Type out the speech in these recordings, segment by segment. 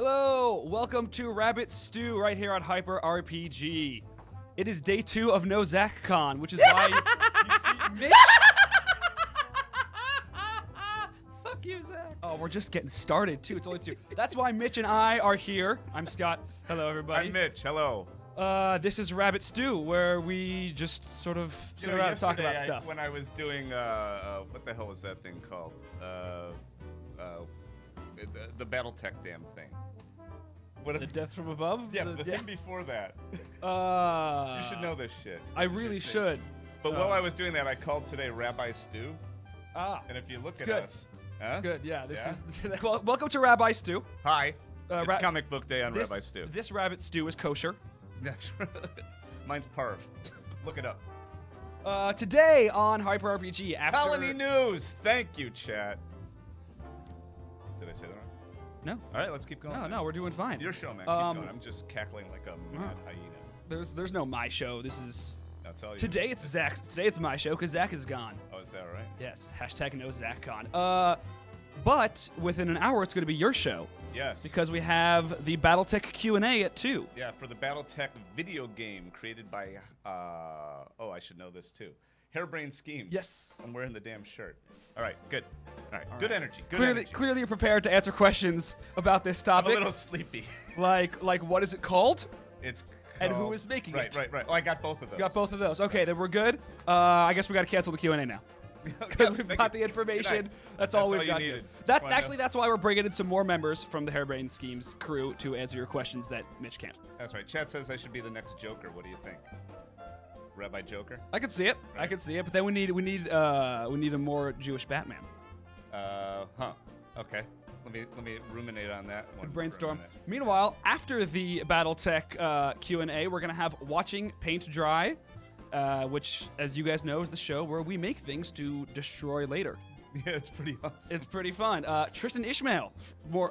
Hello, welcome to Rabbit Stew right here on Hyper RPG. It is day 2 of No ZachCon, which is why you see Mitch. Fuck you, Zach. Oh, we're just getting started too. It's only 2. That's why Mitch and I are here. I'm Scott. Hello, everybody. I'm Mitch. Hello. This is Rabbit Stew, where we just sort of sit around and talk about stuff. When I was doing, what the hell was that thing called? The BattleTech damn thing. The Death from Above? Yeah, the thing before that. You should know this shit. I really should. But while I was doing that, I called today Rabbi Stew. And if you look at us... It's good, yeah. This is well, welcome to Rabbi Stew. Hi. It's comic book day on Rabbi Stew. This Rabbit Stew is kosher. That's right. Mine's parv. Look it up. Today on Hyper RPG, after... Colony News! Thank you, chat. Did I say that wrong? No. All right, let's keep going. No, we're doing fine. Your show, man. Keep going. I'm just cackling like a mad hyena. There's no my show. This is... I'll tell you. Today it's Zach. Today it's my show because Zach is gone. Oh, is that right? Yes. Hashtag no ZachCon. But within an hour, it's going to be your show. Yes. Because we have the BattleTech Q&A at 2. Yeah, for the BattleTech video game created by, I should know this too. Hairbrained Schemes. Yes. I'm wearing the damn shirt. All right, good. All right, good energy. Good Clearly, energy. clearly you're prepared to answer questions about this topic. I'm a little sleepy. like what is it called? It's and who is making it? Right. Oh, I got both of those. You got both of those. Okay, then we're good. I guess we got to cancel the Q&A now. Because we've got the information. That's all we've got here. That's why we're bringing in some more members from the Hairbrained Schemes crew to answer your questions that Mitch can't. That's right. Chat says I should be the next Joker. What do you think? Rabbi Joker? I can see it. Right. I can see it. But then we need a more Jewish Batman. Okay. Let me ruminate on that one. Brainstorm. Meanwhile, after the BattleTech Q&A, we're gonna have Watching Paint Dry, which, as you guys know, is the show where we make things to destroy later. Yeah, it's pretty awesome. It's pretty fun. Tristan Ishmael,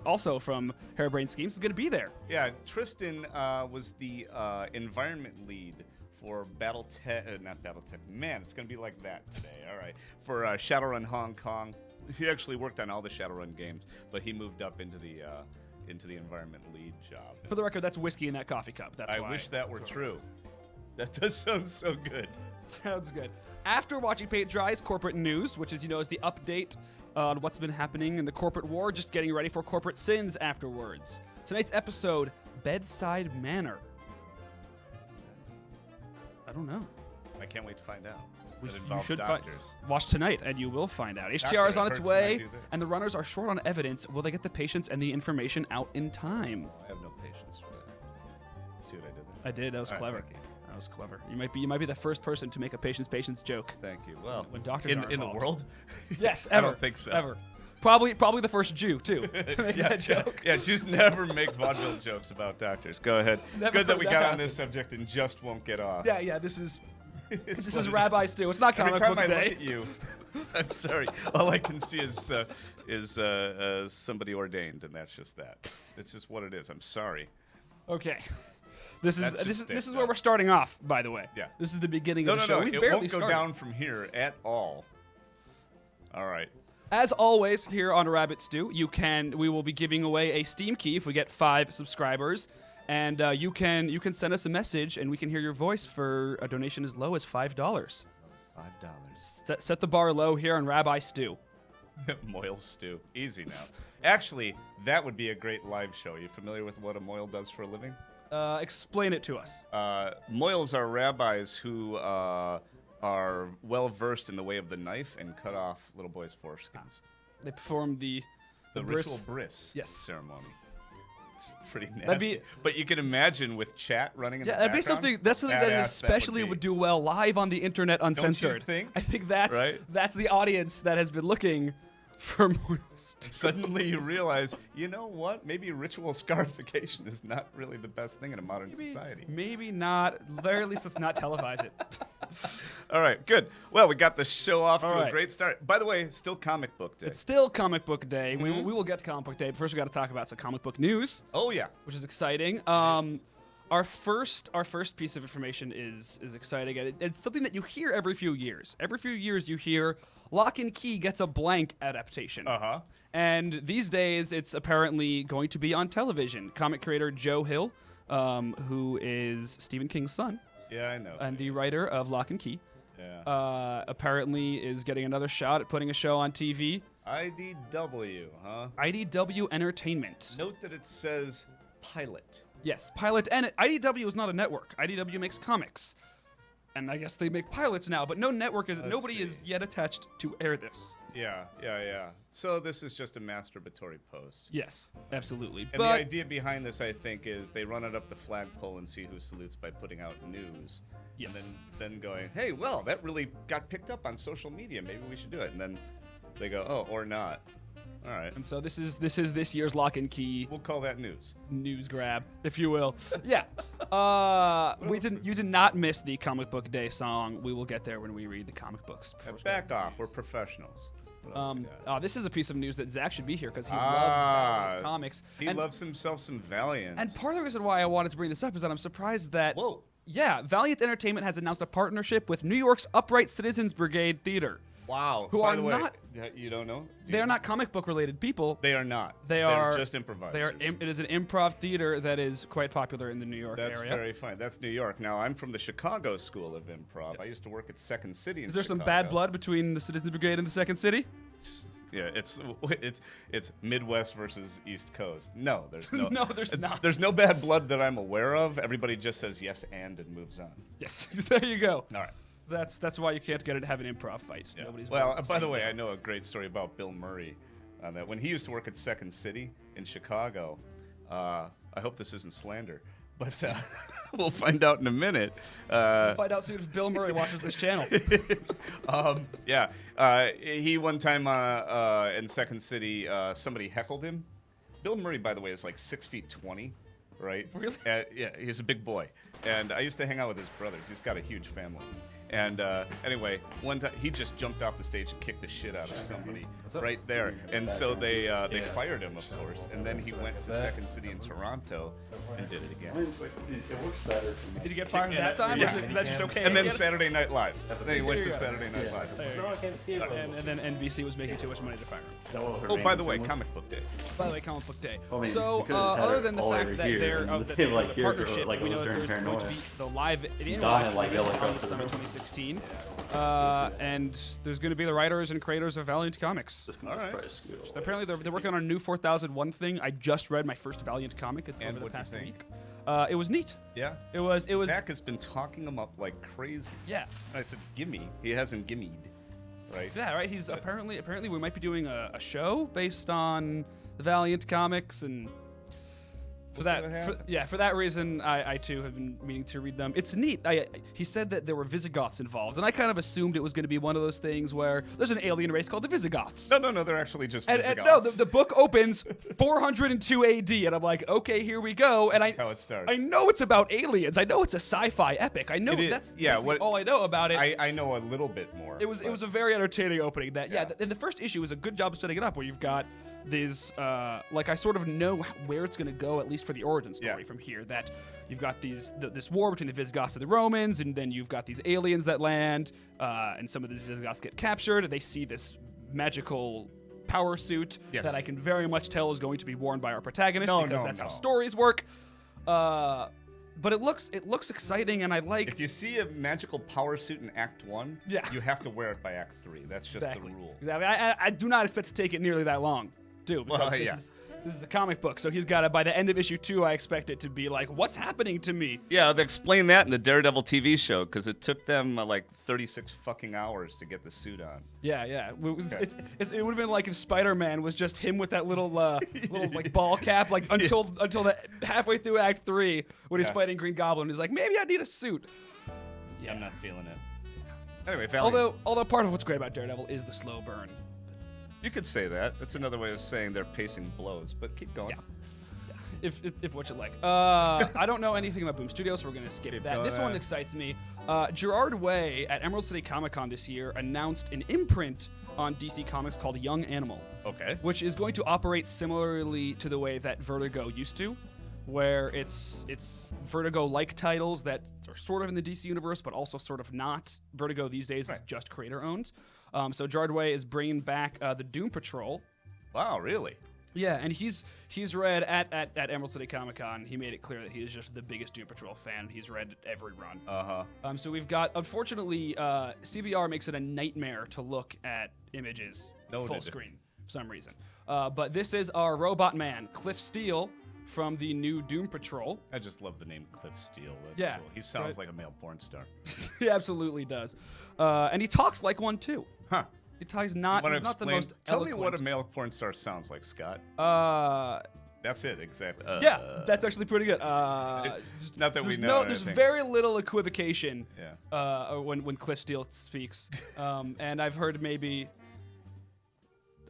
also from Hairbrained Schemes, is gonna be there. Yeah, Tristan was the environment lead for BattleTech, not BattleTech. Man, it's gonna be like that today. All right, for Shadowrun Hong Kong. He actually worked on all the Shadowrun games, but he moved up into the environment lead job. For the record, that's whiskey in that coffee cup. I wish that were true. That does sound so good. Sounds good. After Watching Paint Dry is corporate news, which is is the update on what's been happening in the corporate war, just getting ready for corporate sins afterwards. Tonight's episode, Bedside Manor. I don't know. I can't wait to find out. You should watch tonight, and you will find out. HTR is on its way, and the runners are short on evidence. Will they get the patients and the information out in time? I have no patience for that. See what I did there? I did. That was clever. That was clever. You might be the first person to make a patience joke. Thank you. Well, when doctors are in the world? Yes, ever. I don't think so. Ever. Probably the first Jew too to make that joke. Yeah, Jews never make vaudeville jokes about doctors. Go ahead. Good that we got on this subject and just won't get off. Yeah. This is Rabbi Stew. It's not comic book day. Every time I look at you, I'm sorry. All I can see is somebody ordained, and that's just that. It's just what it is. I'm sorry. Okay. This is where we're starting off, by the way. Yeah. This is the beginning of the show. No, it won't go down from here at all. All right. As always, here on Rabbit Stew, we will be giving away a Steam key if we get 5 subscribers, and you can send us a message, and we can hear your voice for a donation as low as $5. $5. Set the bar low here on Rabbi Stew. Moyle Stew. Easy now. Actually, that would be a great live show. Are you familiar with what a moil does for a living? Explain it to us. Moils are rabbis who are well versed in the way of the knife and cut off little boys' foreskins. They perform the ritual bris ceremony. It's pretty nasty. But you can imagine with chat running in the background. That's something that especially would do well live on the internet uncensored. Don't you think? I think that's the audience that has been looking for more. Suddenly you realize, you know what? Maybe ritual scarification is not really the best thing in a modern society. Maybe not. At the very least, let's not televise it. All right, good. Well, we got the show off to a great start. By the way, still comic book day. It's still comic book day. We will get to comic book day, but first we got to talk about some comic book news. Oh, yeah. Which is exciting. Our first piece of information is exciting, and it's something that you hear every few years. Every few years, you hear Lock and Key gets a blank adaptation. And these days, it's apparently going to be on television. Comic creator Joe Hill, who is Stephen King's son. Yeah, I know. And the writer of Lock and Key. Yeah. Apparently is getting another shot at putting a show on TV. IDW, huh? IDW Entertainment. Note that it says pilot. Yes, pilot. And IDW is not a network. IDW makes comics. And I guess they make pilots now, but nobody is yet attached to air this. Yeah. So this is just a masturbatory post. Yes, absolutely. And the idea behind this, I think, is they run it up the flagpole and see who salutes by putting out news. Yes. And then going, hey, well, that really got picked up on social media. Maybe we should do it. And then they go, oh, or not. All right. And so this is this year's Lock and Key. We'll call that news grab, if you will. Yeah. You did not miss the Comic Book Day song. We will get there when we read the comic books. Back off. We're professionals. This is a piece of news that Zach should be here because he loves comics. He loves himself some Valiant. And part of the reason why I wanted to bring this up is that I'm surprised that Whoa. Yeah, Valiant Entertainment has announced a partnership with New York's Upright Citizens Brigade Theater. Wow. Who By are the way, not? You don't know? They are not comic book related people. They are not. They're just improvisers. It is an improv theater that is quite popular in the New York area. That's very fine. That's New York. Now, I'm from the Chicago School of Improv. Yes. I used to work at Second City in Is there Chicago. some bad blood between the Citizens Brigade and the Second City? Yeah, it's Midwest versus East Coast. No, there's no. No, there's not. There's no bad blood that I'm aware of. Everybody just says yes and moves on. Yes, there you go. All right. That's why you can't get it have an improv fight. Yeah. Nobody's well, by the way, I know a great story about Bill Murray. That when he used to work at Second City in Chicago. I hope this isn't slander, but we'll find out in a minute. We'll find out soon if Bill Murray watches this channel. He one time in Second City, somebody heckled him. Bill Murray, by the way, is like 6'20", right? Really? Yeah, he's a big boy. And I used to hang out with his brothers. He's got a huge family. And anyway, one time he just jumped off the stage and kicked the shit out of somebody right there. And so they fired him, of course. And then he went to Second City in Toronto and did it again. It works better for me. Did he get fired that time? Yeah. Or is that just okay? And then Saturday Night Live. Then he went to Saturday Night Live. No, I can't see it. And then NBC was making too much money to fire him. Oh, by the way, Comic Book Day. By the way, Comic Book Day. Well, I mean, So, you could've just had other it than the all fact over that here, there's and a then, like, here, partnership, like it we know was that during there's going to be Paranoia. the live annual dying like yellow on across the summer room. 2016, and there's going to be the writers and creators of Valiant Comics. This can just probably scoot all the way. Apparently, they're working on a new 4001 thing. I just read my first Valiant comic over the what'd you past think? week. It was neat. Yeah? It was. Zach has been talking him up like crazy. Yeah. I said, gimme. He hasn't gimmied. Right? Yeah, right. He's apparently we might be doing a show based on the Valiant comics, and for that reason, I too have been meaning to read them. It's neat. He said that there were Visigoths involved, and I kind of assumed it was going to be one of those things where there's an alien race called the Visigoths. No, they're actually just Visigoths. And no, the book opens 402 AD, and I'm like, okay, here we go. And That's how it starts. I know it's about aliens. I know it's a sci-fi epic. I know that's all I know about it. I know a little bit more. It was a very entertaining opening. And the first issue was a good job of setting it up, where you've got these I sort of know where it's going to go, at least for the origin story from here. That you've got this war between the Visigoths and the Romans, and then you've got these aliens that land, and some of these Visigoths get captured, and they see this magical power suit that I can very much tell is going to be worn by our protagonist because that's how stories work. But it looks exciting, and I like. If you see a magical power suit in Act 1, you have to wear it by Act 3. That's just the rule. Exactly. I do not expect to take it nearly that long, because this is a comic book, so he's got it. By the end of issue 2, I expect it to be like, what's happening to me? Yeah, they explain that in the Daredevil TV show, because it took them 36 fucking hours to get the suit on. Yeah. It would have been like if Spider-Man was just him with that little ball cap, until the halfway through Act 3 when he's fighting Green Goblin. He's like, maybe I need a suit. Yeah, I'm not feeling it. Anyway, Valiant. Although part of what's great about Daredevil is the slow burn. You could say that. That's another way of saying they're pacing blows, but keep going. Yeah. If what you like. I don't know anything about Boom Studios, so we're going to skip that. This one excites me. Gerard Way at Emerald City Comic Con this year announced an imprint on DC Comics called Young Animal. Okay. Which is going to operate similarly to the way that Vertigo used to. where it's Vertigo-like titles that are sort of in the DC universe, but also sort of not. Vertigo these days is just creator-owned. So Jardway is bringing back the Doom Patrol. Wow, really? Yeah, and he's read at Emerald City Comic Con. He made it clear that he is just the biggest Doom Patrol fan. He's read every run. So we've got, unfortunately, CBR makes it a nightmare to look at images full screen for some reason. But this is our robot man, Cliff Steele, from the new Doom Patrol. I just love the name Cliff Steele. That's cool. He sounds like a male porn star. He absolutely does. And he talks like one too. Huh. He's not the most Tell eloquent. me what a male porn star sounds like, Scott. That's it, exactly. Yeah, that's actually pretty good. Not that we know. There's very little equivocation when Cliff Steele speaks. And I've heard maybe,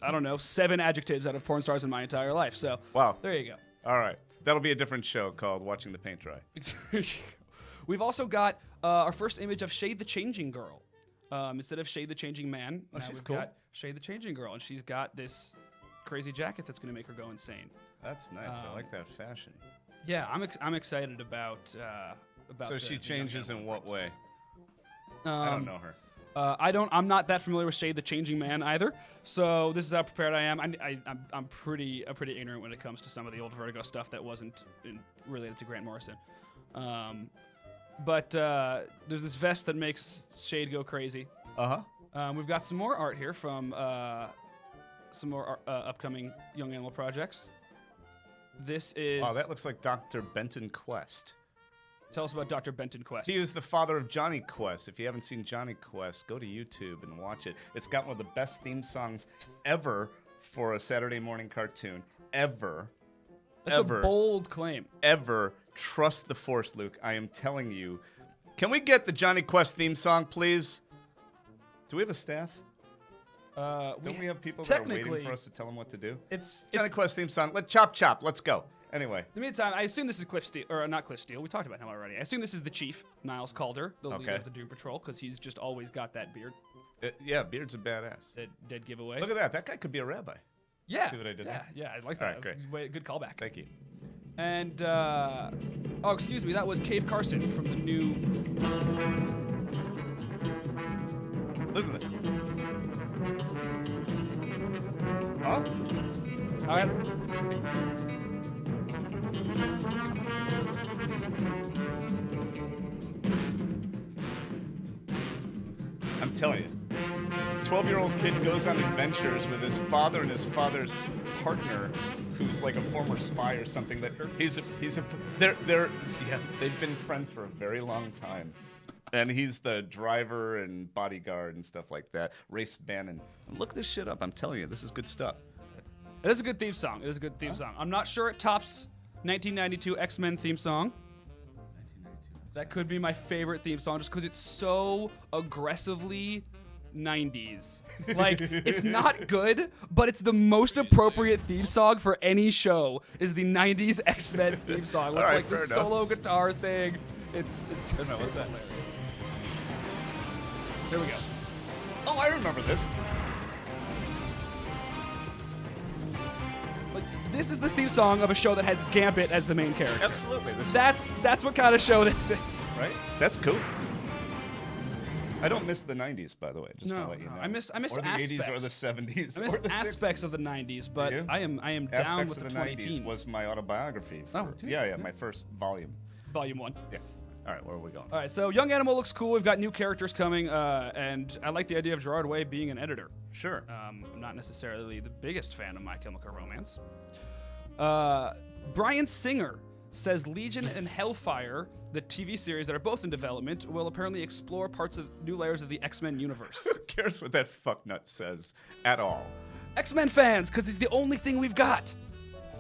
I don't know, 7 adjectives out of porn stars in my entire life. So wow, there you go. All right. That'll be a different show called Watching the Paint Dry. We've also got our first image of Shade the Changing Girl. Instead of Shade the Changing Man, now she's we've cool. got Shade the Changing Girl, and she's got this crazy jacket that's going to make her go insane. That's nice. I like that fashion. Yeah, I'm excited about So she changes in what way? I don't know her. I'm not that familiar with Shade the Changing Man either. So this is how prepared I am. I'm pretty ignorant when it comes to some of the old Vertigo stuff that wasn't related to Grant Morrison. But there's this vest that makes Shade go crazy. We've got some more art here from some more upcoming Young Animal projects. This is... Oh, that looks like Dr. Benton Quest. Tell us about Dr. Benton Quest. He is the father of Johnny Quest. If you haven't seen Johnny Quest, go to YouTube and watch it. It's got one of the best theme songs ever for a Saturday morning cartoon. Ever. That's a bold claim. Ever. Trust the Force, Luke. I am telling you. Can we get the Johnny Quest theme song, please? Do we have a staff? Don't we have people that are waiting for us to tell them what to do? It's Johnny Quest theme song. Chop. Let's go. Anyway. In the meantime, I assume this is Cliff Steele, or not Cliff Steele. We talked about him already. I assume this is the Chief, Niles Calder, the leader of the Doom Patrol, because he's just always got that beard. Yeah, beard's a badass. Dead giveaway. Look at that. That guy could be a rabbi. Yeah. See what I did there? Yeah, I like that. All right, great. Good callback. Thank you. And, oh, excuse me, that was Cave Carson from the new... Listen to that. Huh? All right. I'm telling you. 12-year-old kid goes on adventures with his father and his father's partner, who's like a former spy or something. That they've been friends for a very long time, and he's the driver and bodyguard and stuff like that. Race Bannon. Look this shit up. I'm telling you, this is good stuff. It is a good theme song. I'm not sure it tops 1992 X-Men theme song. That could be my favorite theme song, just because it's so aggressively 90s. Like, it's not good, but it's the most appropriate theme song for any show, is the 90s X-Men theme song. It's like the solo guitar thing. It's what's that? hilarious. Here we go. Oh, I remember this. Like, this is the theme song of a show that has Gambit as the main character. Absolutely. That's what kind of show this is. Right? That's cool. I don't miss the 90s, by the way. Just No, to let you know. I miss or the aspects. 80s or the 70s. I miss or the aspects 60s. of the 90s, but You do? I am down Aspects with of the the 20 90s teens. was my autobiography. Dude, Yeah, my first volume. Volume 1. Yeah. All right, where are we going? All right, so Young Animal looks cool. We've got new characters coming, and I like the idea of Gerard Way being an editor. Sure. I'm not necessarily the biggest fan of My Chemical Romance. Brian Singer says Legion and Hellfire, the TV series that are both in development, will apparently explore parts of new layers of the X-Men universe. Who cares what that fucknut says at all? X-Men fans, because it's the only thing we've got.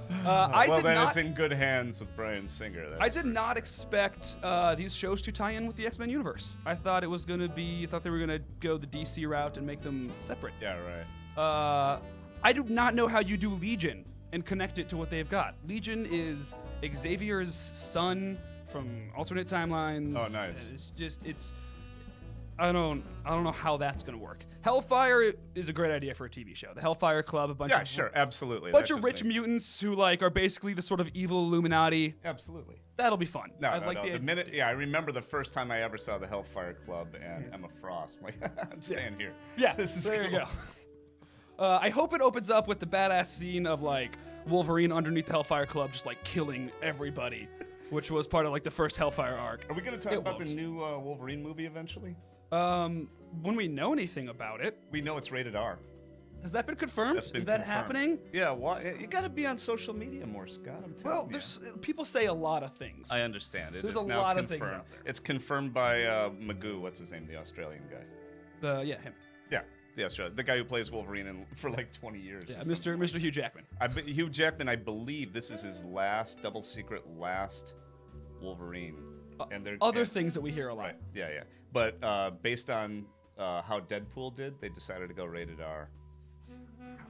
It's in good hands with Brian Singer. I did not expect these shows to tie in with the X-Men universe. I thought it was going to be, I thought they were going to go the DC route and make them separate. Yeah, right. I do not know how you do Legion and connect it to what they've got. Legion is Xavier's son from alternate timelines. Oh, nice. It's just, I don't know how that's gonna work. Hellfire is a great idea for a TV show. The Hellfire Club, a bunch of absolutely. bunch of rich mutants who like are basically the sort of evil Illuminati. Absolutely. That'll be fun. No. The minute, I remember the first time I ever saw the Hellfire Club and Emma Frost. I'm like, I'm staying here. Yeah, this is there cool. you go. I hope it opens up with the badass scene of like Wolverine underneath the Hellfire Club, just like killing everybody, which was part of like the first Hellfire arc. Are we gonna talk about the new Wolverine movie eventually? When we know anything about it. We know it's rated R. Has that been confirmed? That's been Is that confirmed. happening? Yeah, well, you gotta be on social media more, Scott. I'm telling you. People say a lot of things. I understand. It There's is a now lot confirmed. of things out there. It's confirmed by Magoo. What's his name? The Australian guy. Him. Yeah, the guy who plays Wolverine for like 20 years. Yeah, Mr. Hugh Jackman. Hugh Jackman, I believe this is his last double secret last Wolverine. And there other things that we hear a lot. Right. Yeah. But based on how Deadpool did, they decided to go rated R.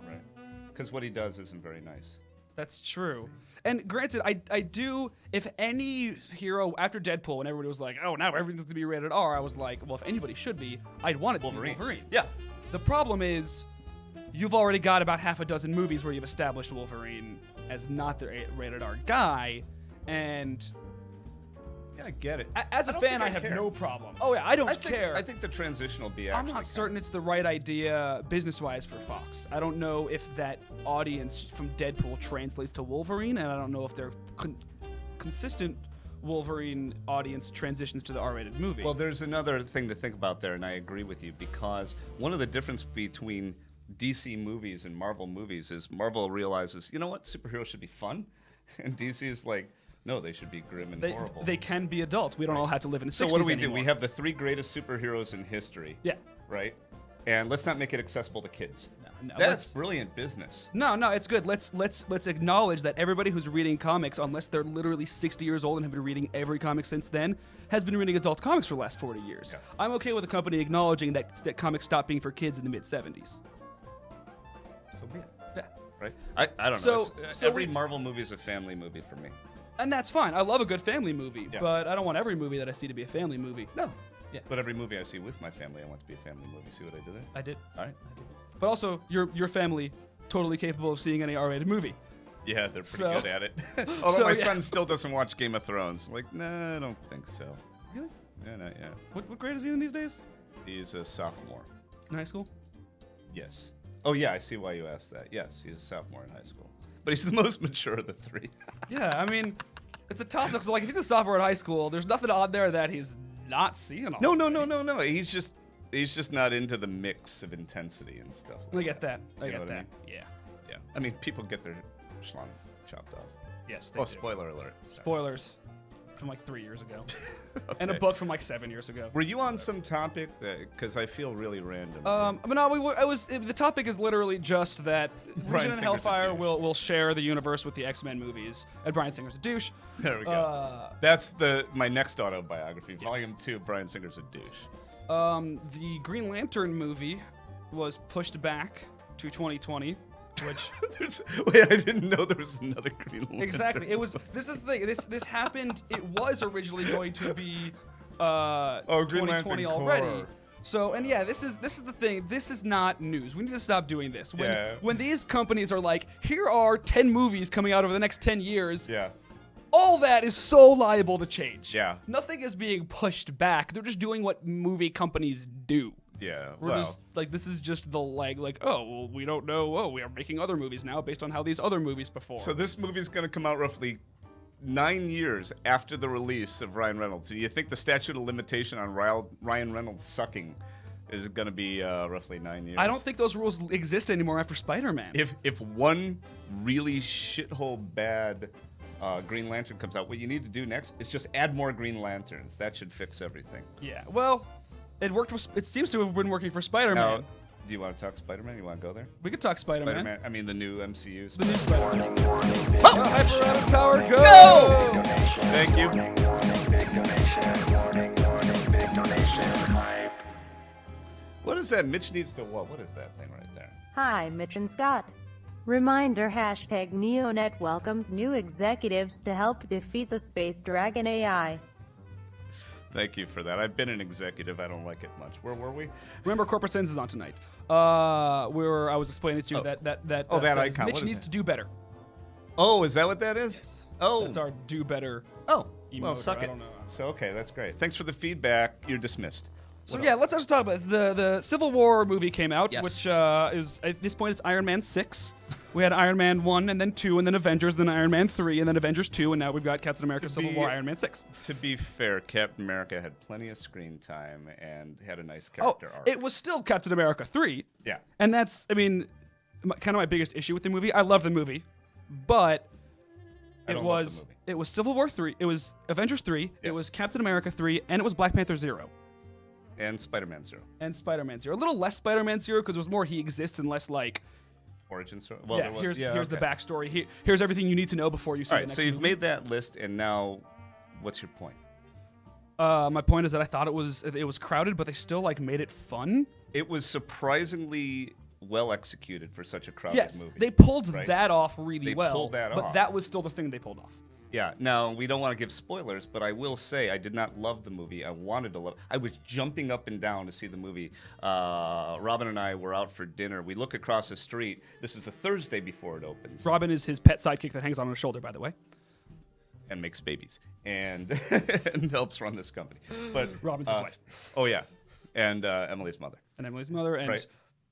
Right. Because what he does isn't very nice. That's true. And granted, I do, if any hero after Deadpool, when everybody was like, oh, now everything's going to be rated R, I was like, well, if anybody should be, I'd want it to be Wolverine. Yeah. The problem is, you've already got about half a dozen movies where you've established Wolverine as not the rated R guy, and... Yeah, I get it. As a fan, I have no problem. Oh, yeah, I don't care. I think the transition will be I'm not certain it's the right idea business-wise for Fox. I don't know if that audience from Deadpool translates to Wolverine, and I don't know if their consistent Wolverine audience transitions to the R-rated movie. Well, there's another thing to think about there, and I agree with you, because one of the difference between DC movies and Marvel movies is Marvel realizes, you know what, superheroes should be fun, and DC is like, no, they should be grim and horrible. They can be adults. We don't all have to live in the 60s So what do we anymore. do? We have the 3 greatest superheroes in history. Yeah. Right? And let's not make it accessible to kids. No, That's brilliant business. No, it's good. Let's acknowledge that everybody who's reading comics, unless they're literally 60 years old and have been reading every comic since then, has been reading adult comics for the last 40 years. Okay. I'm okay with a company acknowledging that comics stopped being for kids in the mid-70s. So be it. Yeah. Right? I don't know. Every Marvel movie is a family movie for me. And that's fine. I love a good family movie, Yeah. but I don't want every movie that I see to be a family movie. No. Yeah. But every movie I see with my family, I want to be a family movie. See what I did there? I did. All right. But also, your family, totally capable of seeing any R-rated movie. Yeah, they're pretty good at it. Although my son still doesn't watch Game of Thrones. Like, nah, I don't think so. Really? Yeah, not yet. What grade is he in these days? He's a sophomore. In high school? Yes. Oh, yeah, I see why you asked that. Yes, he's a sophomore in high school. But he's the most mature of the 3. Yeah, I mean, it's a toss-up. So, like, if he's a sophomore in high school, there's nothing on there that he's not seeing all. No. He's just not into the mix of intensity and stuff. I get that. I get that. I mean? Yeah. Yeah. I mean, people get their schlongs chopped off. Yes, they Oh, do. spoiler alert. Sorry. Spoilers from like 3 years ago. Okay. And a book from like 7 years ago. Were you on some topic? Because I feel really random. But no, the topic is literally just that Legion and Singer's a Hellfire douche. will share the universe with the X-Men movies, and Bryan Singer's a douche. There we go. That's my next autobiography. Volume 2, Bryan Singer's a douche. The Green Lantern movie was pushed back to 2020, which Wait, I didn't know there was another Green Lantern. exactly it was. This is the thing. This happened. It was originally going to be Green 2020 Lantern already. Corps. So, and yeah, this is the thing. This is not news. We need to stop doing this. When these companies are like, here are 10 movies coming out over the next 10 years. Yeah. All that is so liable to change. Yeah. Nothing is being pushed back. They're just doing what movie companies do. Yeah. We're just like, this is just the like, oh, well, we don't know. Oh, we are making other movies now based on how these other movies perform. So this movie's going to come out roughly 9 years after the release of Ryan Reynolds. Do you think the statute of limitation on Ryan Reynolds sucking is going to be roughly 9 years? I don't think those rules exist anymore after Spider-Man. If one really shithole bad Green Lantern comes out, what you need to do next is just add more Green Lanterns. That should fix everything. Yeah. Well, it seems to have been working for Spider-Man. Now, do you want to talk Spider-Man? You want to go there? We could talk Spider-Man. I mean, the new MCU. The new Spider-Man. Spider-Man. Hyper power, go! Thank you. What is that? Mitch needs to what? What is that thing right there? Hi, Mitch and Scott. Reminder #NeoNet welcomes new executives to help defeat the Space Dragon AI. Thank you for that. I've been an executive. I don't like it much. Where were we? Remember, Corporate Sins is on tonight. Where I was explaining to you that that says icon. Mitch What is needs that? to do better. Oh, is that what that is? Yes. Oh. That's our do better. Oh. Emote, Well, suck or I it. don't know. So, okay, that's great. Thanks for the feedback. You're dismissed. So What yeah, else? let's actually talk about this. The Civil War movie came out, Yes. which is at this point it's Iron Man 6. We had Iron Man 1 and then 2 and then Avengers, then Iron Man 3 and then Avengers 2, and now we've got Captain America: Civil War, Iron Man 6. To be fair, Captain America had plenty of screen time and had a nice character arc. It was still Captain America 3. Yeah. And that's, I mean, kind of my biggest issue with the movie. I love the movie, but I it don't love the was movie. Civil War 3, it was Avengers 3, it Yes. was Captain America 3, and it was Black Panther 0. And Spider-Man 0. And Spider-Man 0. A little less Spider-Man 0 because it was more he exists and less like, Origin story. Well, there was, here's the okay. backstory. Here's everything you need to know before you see All the right, next so you've movie. made that list, and now what's your point? My point is that I thought it was crowded, but they still like made it fun. It was surprisingly well executed for such a crowded Yes, movie. they pulled right? that off really They well. pulled that but off. that was still the thing they pulled off. Yeah. Now we don't want to give spoilers, but I will say I did not love the movie. I wanted to love. I was jumping up and down to see the movie. Robin and I were out for dinner. We look across the street. This is the Thursday before it opens. Robin is his pet sidekick that hangs on his shoulder, by the way. And makes babies and, and helps run this company. But Robin's his wife. Oh yeah, and Emily's mother. And Emily's mother, and Right.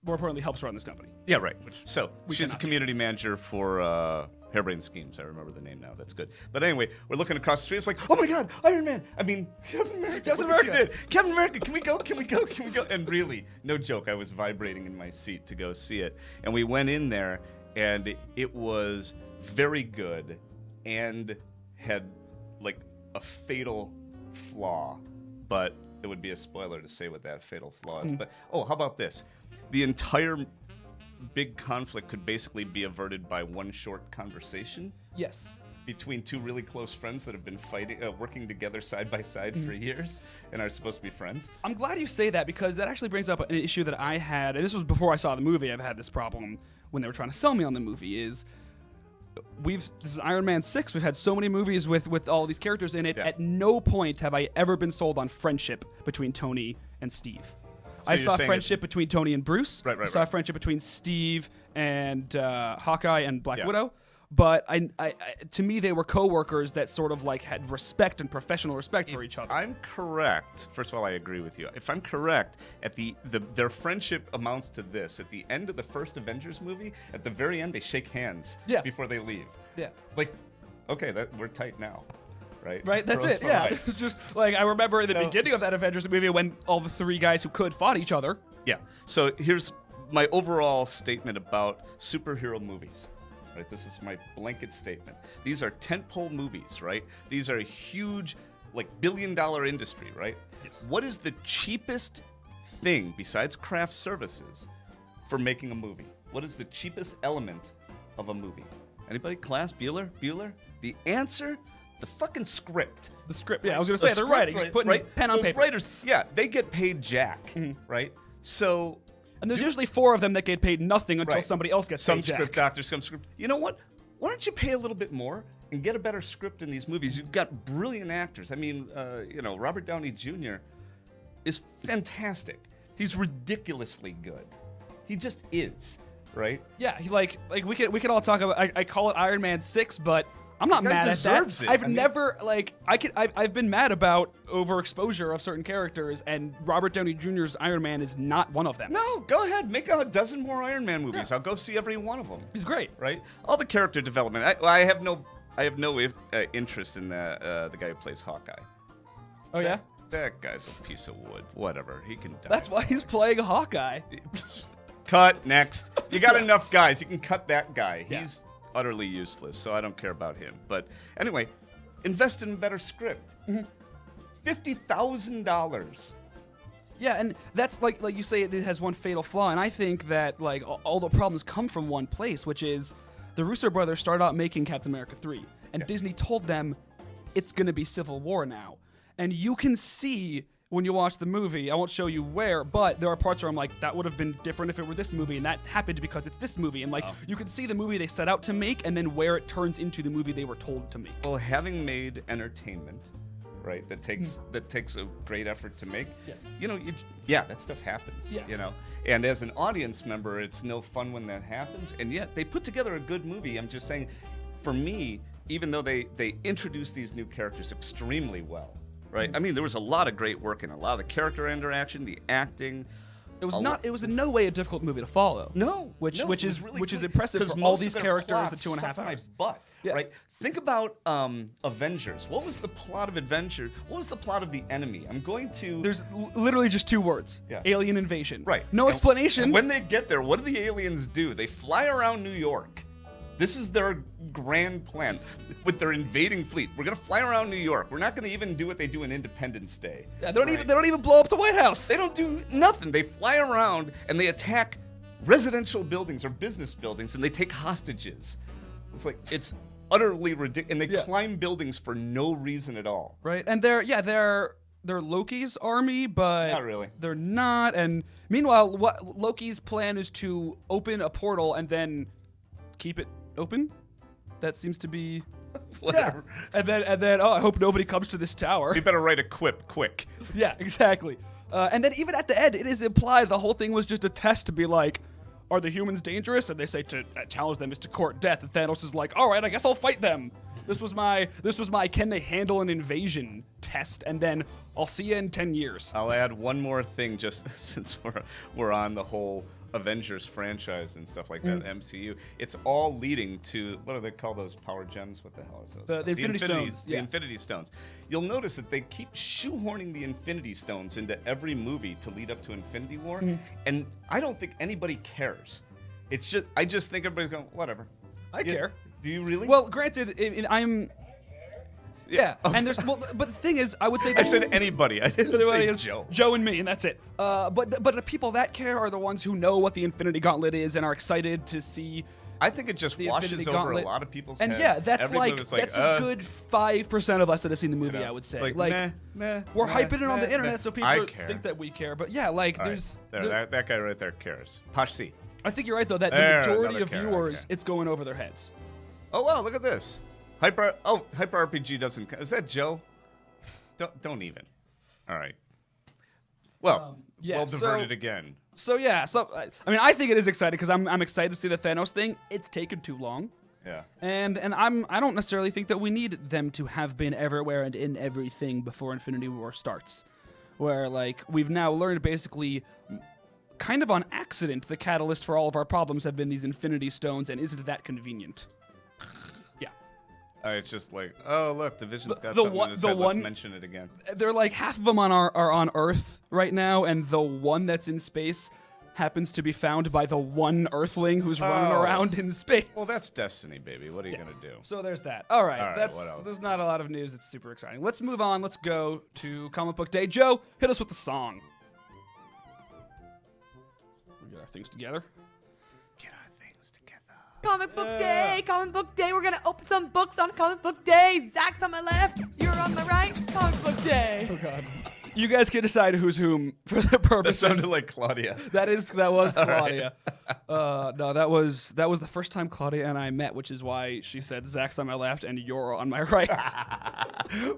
more importantly, helps run this company. Yeah, right. So we she's the cannot community manager for Hairbrain Schemes. I remember the name now. That's good. But anyway, we're looking across the street. It's like, oh my God, Iron Man. I mean, Captain America. Captain Look what you America. did. Captain America. Can we go? Can we go? Can we go? And really, no joke, I was vibrating in my seat to go see it. And we went in there, and it was very good, and had like a fatal flaw, but it would be a spoiler to say what that fatal flaw is. But how about this? The entire big conflict could basically be averted by one short conversation Yes. between two really close friends that have been fighting, working together side by side for years and are supposed to be friends. I'm glad you say that because that actually brings up an issue that I had, and this was before I saw the movie. I've had this problem when they were trying to sell me on the movie. This is Iron Man 6. We've had so many movies with all these characters in it. Yeah. At no point have I ever been sold on friendship between Tony and Steve. So I you're saw saying friendship between Tony and Bruce. Right, I saw right. friendship between Steve and Hawkeye and Black Yeah. Widow. But I, to me, they were coworkers that sort of like had respect and professional respect for each other. I'm correct. First of all, I agree with you. If I'm correct, at their friendship amounts to this. At the end of the first Avengers movie, at the very end, they shake hands before they leave. Yeah. Like, okay, we're tight now, right? Right, that's Bros it. for Yeah, life. it was just like I remember in the So- beginning of that Avengers movie when all the three guys who could fought each other. Yeah. So here's my overall statement about superhero movies. Right. This is my blanket statement. These are tentpole movies, right? These are huge, like billion-dollar industry, right? Yes. What is the cheapest thing besides craft services for making a movie? What is the cheapest element of a movie? Anybody? Class? Bueller? The answer? The fucking script. The script. Yeah, I was gonna say The they're script, writing, just putting pen on Those paper. writers, yeah, they get paid jack, right? So And there's usually four of them that get paid nothing until Right. somebody else gets some paid jack. script doctors, some script. You know what? Why don't you pay a little bit more and get a better script in these movies? You've got brilliant actors. I mean, Robert Downey Jr. is fantastic. He's ridiculously good. He just is, right? Yeah, he like we could all talk about. I call it Iron Man 6, but I'm not The guy mad at deserves that. it. I've I mean- never I've been mad about overexposure of certain characters, and Robert Downey Jr.'s Iron Man is not one of them. No, go ahead, make a dozen more Iron Man movies. I'll go see every one of them. He's great. Right? All the character development. I have no interest in the guy who plays Hawkeye. Oh yeah, That guy's a piece of wood. Whatever. He can die. that's why he's playing Hawkeye. Cut. Next. You got enough guys. You can cut that guy. Yeah. He's utterly useless, so I don't care about him. But anyway, invest in a better script. $50,000. Yeah, and that's like you say, it has one fatal flaw, and I think that like all the problems come from one place, which is the Russo brothers started out making Captain America 3, and Disney told them it's going to be Civil War now, and you can see when you watch the movie, I won't show you where, but there are parts where I'm like, that would have been different if it were this movie, and that happened because it's this movie, and like you can see the movie they set out to make, and then where it turns into the movie they were told to make. Well, having made entertainment, right? That takes a great effort to make. Yes. You know, that stuff happens. Yeah. You know, and as an audience member, it's no fun when that happens. And yet they put together a good movie. I'm just saying, for me, even though they introduced these new characters extremely well, right? I mean, there was a lot of great work in a lot of the character interaction, the acting. It was in no way a difficult movie to follow. Which is impressive for all these characters in 2.5 hours. But right, think about Avengers. What was the plot of Avengers? What was the plot of The Enemy? I'm going to. There's literally just 2 words. Yeah. Alien invasion. Right. No explanation. And when they get there, what do the aliens do? They fly around New York. This is their grand plan with their invading fleet. We're gonna fly around New York. We're not gonna even do what they do in Independence Day. Yeah, they don't even blow up the White House. They don't do nothing. They fly around and they attack residential buildings or business buildings and they take hostages. It's utterly ridiculous. And they climb buildings for no reason at all. Right, and they're Loki's army, but not really. They're not. And meanwhile, what Loki's plan is to open a portal and then keep it open. That seems to be whatever. Yeah. And then I hope nobody comes to this tower. You better write a quip quick. Yeah, exactly. And then even at the end, it is implied the whole thing was just a test to be like, are the humans dangerous? And they say to challenge them is to court death. And Thanos is like, all right, I guess I'll fight them. This was my can they handle an invasion test, and then I'll see you in 10 years. I'll add one more thing just since we're on the whole Avengers franchise and stuff like that, MCU. It's all leading to, what do they call those power gems? What the hell is those? The Infinity Stones. The Infinity Stones. You'll notice that they keep shoehorning the Infinity Stones into every movie to lead up to Infinity War, and I don't think anybody cares. I just think everybody's going, whatever. I care. Do you really? Well, granted, I'm. Yeah, okay. And but the thing is, I would say I said anybody. I didn't say Joe. Joe and me, and that's it. But the people that care are the ones who know what the Infinity Gauntlet is and are excited to see. I think it just washes over a lot of people's heads. And yeah, that's that's a good 5% of us that have seen the movie. You know, I would say, meh, we're hyping it on the internet so people care. think that we care. But yeah, there's that guy right there cares. Posh C. I think you're right though that the majority of viewers, it's going over their heads. Oh wow, look at this. Hyper RPG doesn't. Is that Joe? Don't even. All right. Well, well diverted again. So yeah, I mean, I think it is exciting because I'm excited to see the Thanos thing. It's taken too long. Yeah. And I don't necessarily think that we need them to have been everywhere and in everything before Infinity War starts, where we've now learned basically, kind of on accident, the catalyst for all of our problems have been these Infinity Stones, and isn't that convenient? It's just oh look, the Vision's got something in his head. Let's mention it again. They're half of them are on Earth right now, and the one that's in space happens to be found by the one Earthling who's running around in space. Well, that's destiny, baby. What are you gonna do? So there's that. All right, what else? There's not a lot of news. It's super exciting. Let's move on. Let's go to Comic Book Day. Joe, hit us with the song. We get our things together. Comic Book Day, Comic Book Day. We're gonna open some books on Comic Book Day. Zach's on my left, you're on my right. Comic Book Day. Oh God. You guys can decide who's whom for the purposes. That sounded like Claudia. That was Claudia. No, that was the first time Claudia and I met, which is why she said Zach's on my left and you're on my right.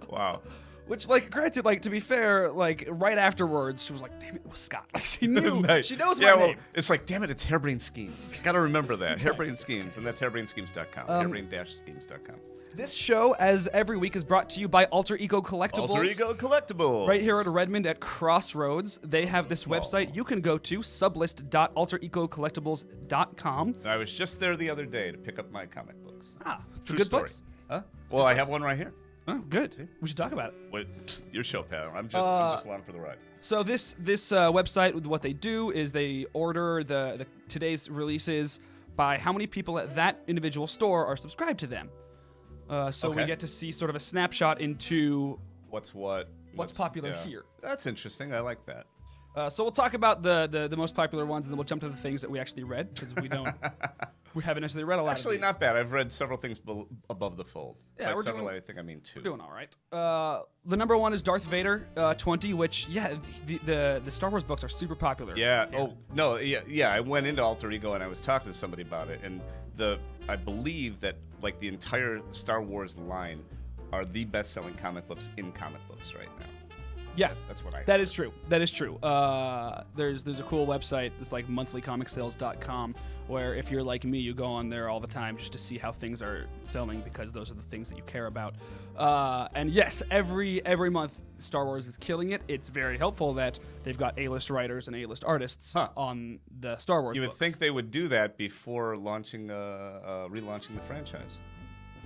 Wow. Which, granted, to be fair, right afterwards, she was like, damn it, it was Scott. She knew. Nice. She knows my name. It's damn it, it's Hairbrain Schemes. Gotta remember that. Hairbrain Schemes, and that's hairbrainschemes.com. Hairbrain-schemes.com. This show, as every week, is brought to you by Alter Ego Collectibles. Alter Ego Collectibles. Right here at Redmond at Crossroads. They have this website you can go to, sublist.alteregocollectibles.com. I was just there the other day to pick up my comic books. It's a True good story. place. Huh? Well, I have one right here. Oh, good. We should talk about it. Wait, your show, pal. I'm just along for the ride. So this website, what they do is they order the today's releases by how many people at that individual store are subscribed to them. So we get to see sort of a snapshot into what's popular here. That's interesting. I like that. So we'll talk about the most popular ones, and then we'll jump to the things that we actually read, because we haven't necessarily read a lot of these. Actually, not bad. I've read several things above the fold. Yeah, By several, I think I mean 2. We're doing all right. The number one is Darth Vader 20, which, the Star Wars books are super popular. Yeah. Oh, no. Yeah. I went into Alter Ego, and I was talking to somebody about it, and I believe that, the entire Star Wars line are the best-selling comic books in comic books right now. Yeah, That's what I that heard. is true. That is true. There's a cool website. It's like monthlycomicsales.com, where if you're like me, you go on there all the time just to see how things are selling because those are the things that you care about. And yes, every month Star Wars is killing it. It's very helpful that they've got A-list writers and A-list artists on the Star Wars. You would books. think they would do that before launching, relaunching the franchise.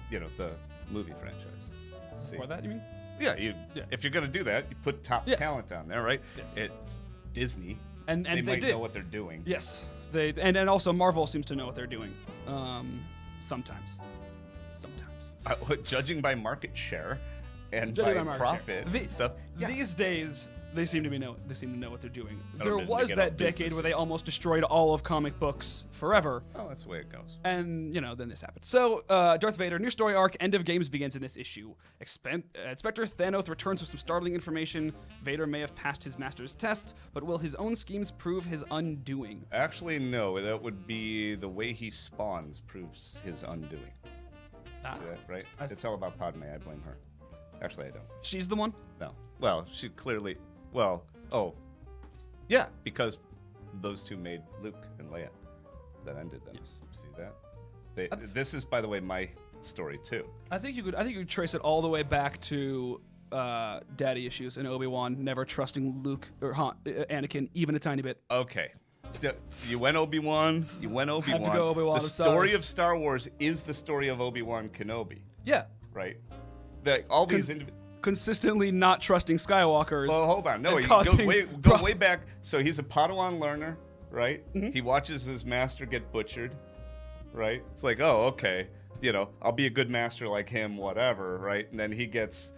You know, the movie franchise. See? For that, you mean? Yeah, Yeah. if you're gonna do that, you put top Yes. talent on there, right? Yes. It's Disney, And they they might did. know what they're doing. Yes, and also Marvel seems to know what they're doing. Sometimes. Judging by market share and Judging by by market profit share. and stuff. Yeah. These days, they seem to know what they're doing. Oh, There to was get that out decade business. where they almost destroyed all of comic books forever. Oh, that's the way it goes. And, then this happened. So, Darth Vader, new story arc, End of Games begins in this issue. Inspector Thanos returns with some startling information. Vader may have passed his master's test, but will his own schemes prove his undoing? Actually, no. That would be the way he spawns proves his undoing. Ah, See that, right? I It's all about Padme. I blame her. Actually, I don't. she's the one? No. Well, she clearly. Well, yeah, because those two made Luke and Leia. That ended them. Yes. See that? This is, by the way, my story too. I think you could trace it all the way back to daddy issues and Obi-Wan never trusting Luke or Anakin even a tiny bit. Okay. You went Obi-Wan. You went Obi-Wan. go Obi-Wan, The I'm story sorry. of Star Wars is the story of Obi-Wan Kenobi, Yeah. right? All these Consistently not trusting Skywalkers. Well, hold on. No, and you go causing way problems. back. So he's a Padawan learner, right? Mm-hmm. He watches his master get butchered, right? It's like, oh, okay, I'll be a good master like him, whatever, right? And then he gets,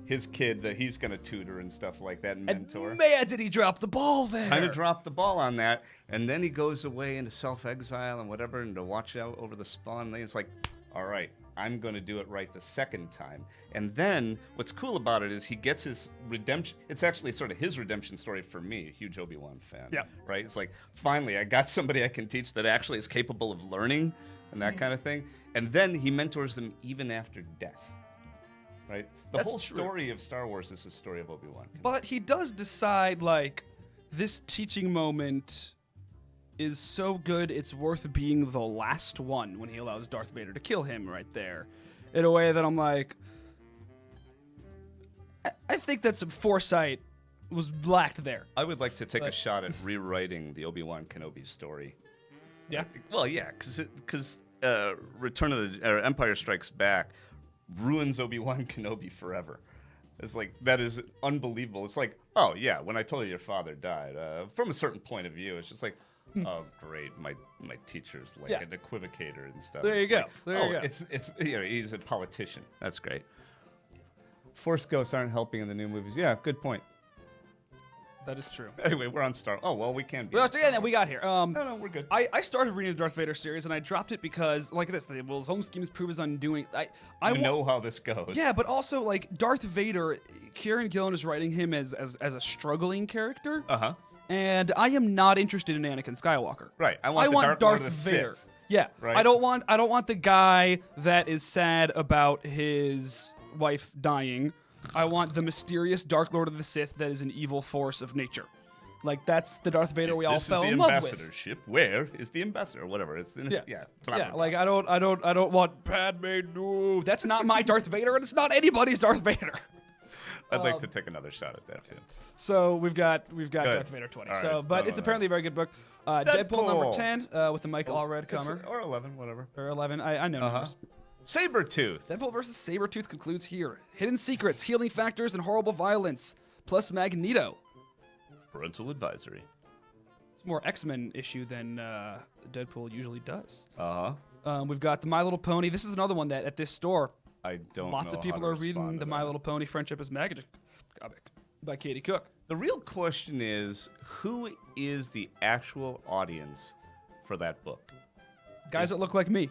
his kid that he's gonna tutor and stuff like that, and mentor. And man, did he drop the ball there. Kind of dropped the ball on that, and then he goes away into self-exile and whatever, and to watch out over the spawn. And it's like, all right, I'm going to do it right the second time. And then what's cool about it is he gets his redemption. It's actually sort of his redemption story for me, a huge Obi-Wan fan. Yeah. Right? It's like, finally, I got somebody I can teach that actually is capable of learning and that kind of thing. And then he mentors them even after death. Right? The That's whole true. story of Star Wars is the story of Obi-Wan. But he does decide, this teaching moment is so good it's worth being the last one when he allows Darth Vader to kill him right there. In a way that I'm like, I think that some foresight was lacked there. I would like to take a shot at rewriting the Obi-Wan Kenobi story. Yeah. Well, yeah, because Return of the Empire Strikes Back ruins Obi-Wan Kenobi forever. It's like, that is unbelievable. It's like, oh yeah, when I told you your father died, from a certain point of view, it's just like, oh great, my teacher's like Yeah. an equivocator and stuff. There you It's go. like, There you go. It's he's a politician. That's great. Force ghosts aren't helping in the new movies. Yeah, good point. That is true. Anyway, we're on Star. Oh well, we can be. Well, on so Star yeah, we got here. No, we're good. I started reading the Darth Vader series and I dropped it because, like this, will his own schemes prove his undoing? I know how this goes. Yeah, but also Darth Vader, Kieran Gillen is writing him as a struggling character. Uh-huh. And I am not interested in Anakin Skywalker. Right. I want the Darth Lord of the Vader. Sith. Yeah. Right. I don't want the guy that is sad about his wife dying. I want the mysterious Dark Lord of the Sith that is an evil force of nature. That's the Darth Vader we all fell in love with. This is the ambassadorship. Where is the ambassador? Or whatever. It's the, Yeah. blah, Yeah, blah, blah. I don't want Padme. No, that's not my Darth Vader, and it's not anybody's Darth Vader. I'd like to take another shot at that too. So we've got Darth Vader 20. All So, right, but done it's with apparently a very good book. Deadpool number Deadpool. 10 with the Mike Allred It's- cover, or 11, whatever. or 11. I know numbers. Sabretooth. Deadpool versus Sabretooth concludes here. Hidden secrets, healing factors, and horrible violence, plus Magneto. Parental advisory. It's more X-Men issue than Deadpool usually does. Uh-huh. We've got the My Little Pony. This is another one that at this store, I don't lots know of people how to are respond reading to the My that. Little Pony Friendship is Magic comic by Katie Cook. The real question is, who is the actual audience for that book? Guys that look like me,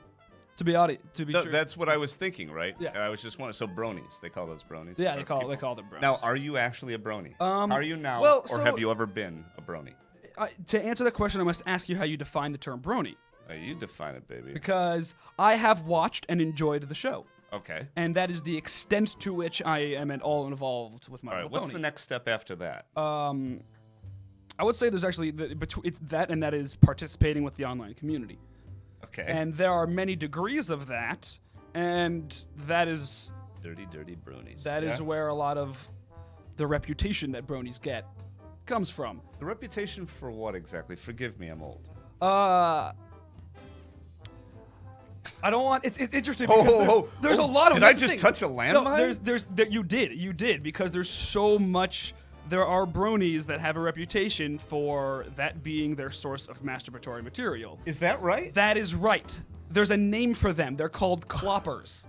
to be true. That's what I was thinking, right? Yeah. And I was just wondering. So bronies, they call those bronies. Yeah, Or they call people. them bros. Now, are you actually a brony? Are you now, well, or so- have you ever been a brony? To answer that question, I must ask you how you define the term brony, You define it, baby. because I have watched and enjoyed the show. Okay. And that is the extent to which I am at all involved with My All Little right. What's Pony. the next step after that? I would say there's actually it's that, and that is participating with the online community. Okay. And there are many degrees of that, and that is dirty bronies. That is where a lot of the reputation that bronies get comes from. The reputation for what exactly? Forgive me, I'm old. I don't want. It's interesting because there's a lot of. Did I just touch a landmine? No, you did because there's so much. There are bronies that have a reputation for that being their source of masturbatory material. Is that right? That is right. There's a name for them. They're called cloppers.